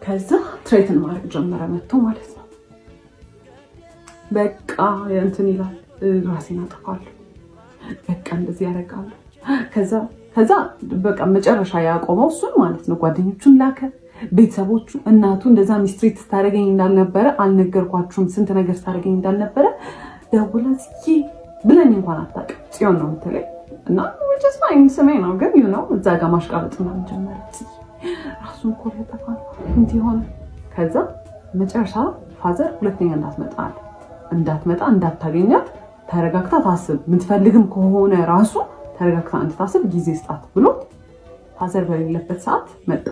ከዛ ትሬትን ማድረግ ጀመረ መጥቶ ማለት ነው። በቃ እንትን ይላል፣ ራሴን አጠፋለሁ፣ በቃ እንደዚህ ያደርጋሉ። ከዛ በቃ መጨረሻ ያቆመው እሱን ማለት ነው። ጓደኞቹን ላከ፣ ቤተሰቦቹ፣ እናቱ እንደዛ ሚስትሪት ስታደርገኝ እንዳልነበረ አልነገርኳችሁም፣ ስንት ነገር ስታደርገኝ እንዳልነበረ ደውላ ጽዬ ብለኝ እንኳን አታውቅም። ጽዮን ነው የምትለኝ እና ወጀስ ማይን ስሜ ነው ግን ነው እዛ ጋር ማሽቃበጥ ምናምን ጀመረች። ራሱን እኮ ያጠፋ እንትን ሆነ። ከዛ መጨረሻ ፋዘር ሁለተኛ እንዳትመጣ እንዳታገኛት ተረጋግታ ታስብ፣ የምትፈልግም ከሆነ ራሱ ተረጋግታ እንድታስብ ጊዜ ስጣት ብሎ ፋዘር በሌለበት ሰዓት መጣ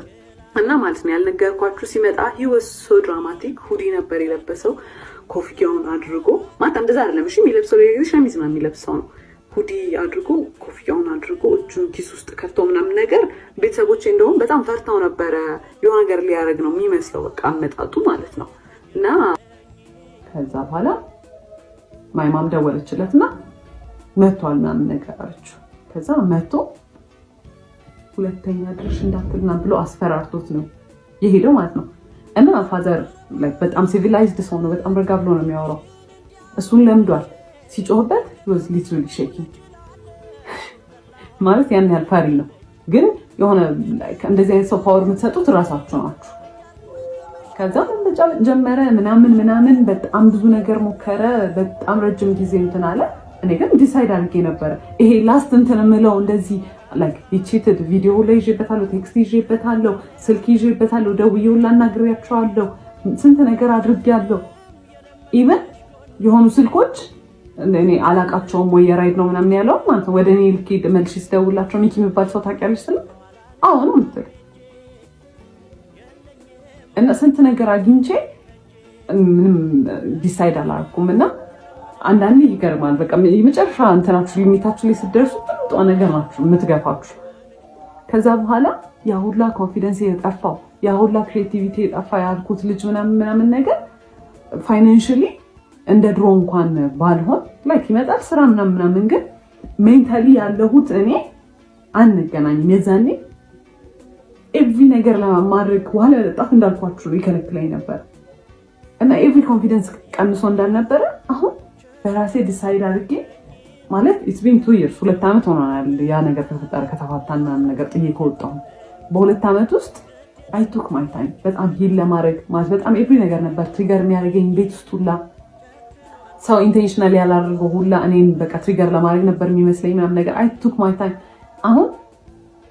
እና ማለት ነው ያልነገርኳችሁ ሲመጣ he was so dramatic። ሁዲ ነበር የለበሰው፣ ኮፍያውን አድርጎ ማለት እንደዛ አይደለም እሺ፣ የሚለብሰው ለጊዜ ሸሚዝ ነው የሚለብሰው ነው። ሁዲ አድርጎ ኮፍያውን አድርጎ እጁን ኪስ ውስጥ ከቶ ምናምን ነገር። ቤተሰቦቼ እንደውም በጣም ፈርተው ነበረ፣ የሆነ ነገር ሊያደርግ ነው የሚመስለው በቃ አመጣጡ ማለት ነው። እና ከዛ በኋላ ማይማም ደወለችለትና መጥቷል ምናምን ነገር አለችው። ከዛ መጥቶ ሁለተኛ ድርሽ እንዳትልና ብሎ አስፈራርቶት ነው የሄደው ማለት ነው። እና ፋዘር በጣም ሲቪላይዝድ ሰው ነው፣ በጣም ረጋ ብሎ ነው የሚያወራው። እሱን ለምዷል። ሲጮህበት was literally shaking ማለት ያን ያህል ፈሪ ነው። ግን የሆነ እንደዚህ አይነት ሰው ፓወር የምትሰጡት ራሳችሁ ናችሁ። ከዛ ጀመረ ምናምን በጣም ብዙ ነገር ሞከረ። በጣም ረጅም ጊዜ እንትን አለ። እኔ ግን ዲሳይድ አድርጌ ነበር ይሄ ላስት እንትን የምለው እንደዚህ ቺትድ ቪዲዮ ላይ ይዤበታለሁ፣ ቴክስት ይዤበታለሁ፣ ስልክ ይዤበታለሁ፣ ደውዬው ላናግሬያቸዋለሁ፣ ስንት ነገር አድርጌያለሁ። ኢቨን የሆኑ ስልኮች እኔ አላቃቸውም ወይ የራይድ ነው ምናምን ያለው ማለት ነው። ወደ እኔ ልክ መልሽ ሲደውላቸው ሚኪ የሚባል ሰው ታውቂያለሽ ስልክ አሁን ነው የምትል እና ስንት ነገር አግኝቼ ምንም ዲሳይድ አላደረኩም። እና አንዳንዴ ይገርማል። በቃ የመጨረሻ እንትናችሁ ሊሚታችሁ ላይ ስትደርሱ ጥሩ ነገር ናችሁ የምትገፋችሁ። ከዛ በኋላ ያ ሁላ ኮንፊደንስ የጠፋው ያ ሁላ ክሬቲቪቲ የጠፋ ያልኩት ልጅ ምናምን ነገር ፋይናንሻሊ እንደ ድሮ እንኳን ባልሆን ይመጣል ስራ ምናምን ግን ሜንታሊ ያለሁት እኔ አንገናኝም። የዛኔ ኤቭሪ ነገር ለማድረግ ዋለ ለጣት እንዳልኳችሁ ይከለክለኝ ነበር እና ኤቭሪ ኮንፊደንስ ቀንሶ እንዳልነበረ አሁን በራሴ ዲሳይድ አድርጌ ማለት it's been 2 years 2 ዓመት ሆኗል ያ ነገር ከተፈጠረ ከተፋታን ምናምን ነገር ጥዬ ከወጣሁ በ2 ዓመት ውስጥ I took my time በጣም ሂል ለማድረግ ማለት በጣም ኤቭሪ ነገር ነበር ትሪገር የሚያደርገኝ ቤት ውስጥ ሁላ ሰው ኢንቴንሽናሊ ያላደረገው ሁላ እኔን በቃ ትሪገር ለማድረግ ነበር የሚመስለኝ ምናምን ነገር I took my time አሁን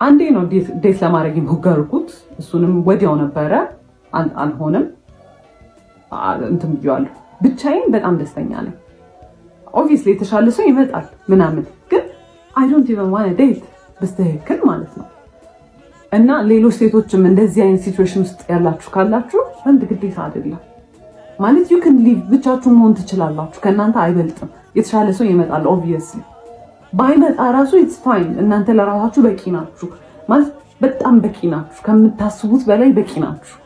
አንዴ ነው ዴት ለማድረግ የሞከርኩት እሱንም ወዲያው ነበረ አልሆነም እንትን ብያለሁ ብቻዬን በጣም ደስተኛ ነኝ obviously የተሻለ ሰው ይመጣል ምናምን ግን I don't even want to date በስተክል ማለት ነው እና ሌሎች ሴቶችም እንደዚህ አይነት ሲቹዌሽን ውስጥ ያላችሁ ካላችሁ አንድ ግዴታ አይደለም ማለት you can live ብቻችሁ መሆን ትችላላችሁ ከናንተ አይበልጥም የተሻለ ሰው ይመጣል obviously ባይመጣ ራሱ it's fine እናንተ ለራሳችሁ በቂ ናችሁ ማለት በጣም በቂ ናችሁ ከምታስቡት በላይ በቂ ናችሁ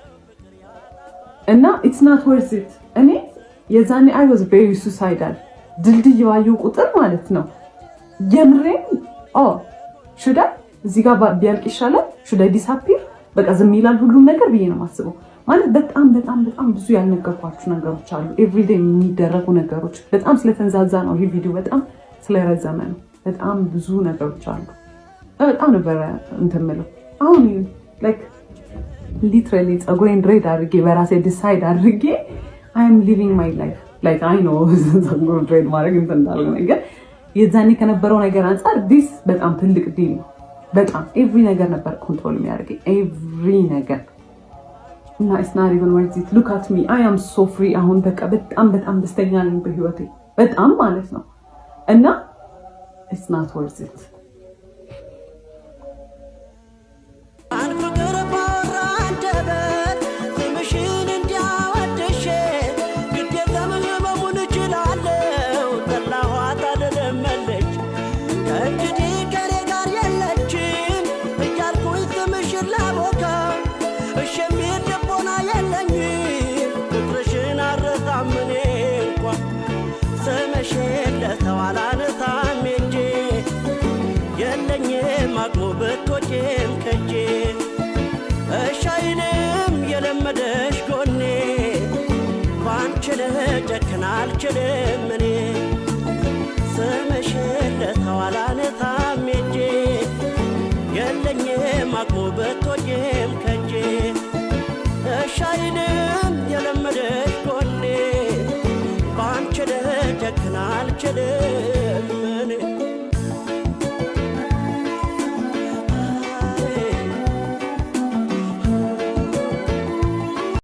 እና it's not worth it እኔ የዛኔ I was very suicidal ድልድይ ባየሁ ቁጥር ማለት ነው የምሬን should I እዚህ ጋር ቢያልቅ ይሻላል should I disappear በቃ ዝም ይላል ሁሉ ነገር ብዬ ነው ማስበው ማለት በጣም ብዙ ያልነገርኳችሁ ነገሮች አሉ ኤቭሪዴይ የሚደረጉ ነገሮች በጣም ስለተንዛዛ ነው ይሄ ቪዲዮ በጣም ስለረዘመ ነው በጣም ብዙ ነገሮች አሉ በጣም ነበር እንትምለው አሁን like literally ጸጉሬን ድሬድ አድርጌ በራሴ ዲሳይድ አድርጌ I am living my life like I know ጸጉሬን ድሬድ ማድረግ እንዳልሆነ ነገር የዛኔ ከነበረው ነገር አንፃር this በጣም ትልቅ ዲል ነው በጣም ኤቭሪ ነገር ነበር ኮንትሮል የሚያደርገኝ ኤቭሪ ነገር እና it's not even worth it look at me I am so free አሁን በቃ በጣም ደስተኛ ነኝ በህይወቴ በጣም ማለት ነው እና it's not worth it Alchemini Semeshe Tawalane Tameje Yelenye Makubet Jem Kaje Shinem Yelemade Kone Banchede Jakanal Chede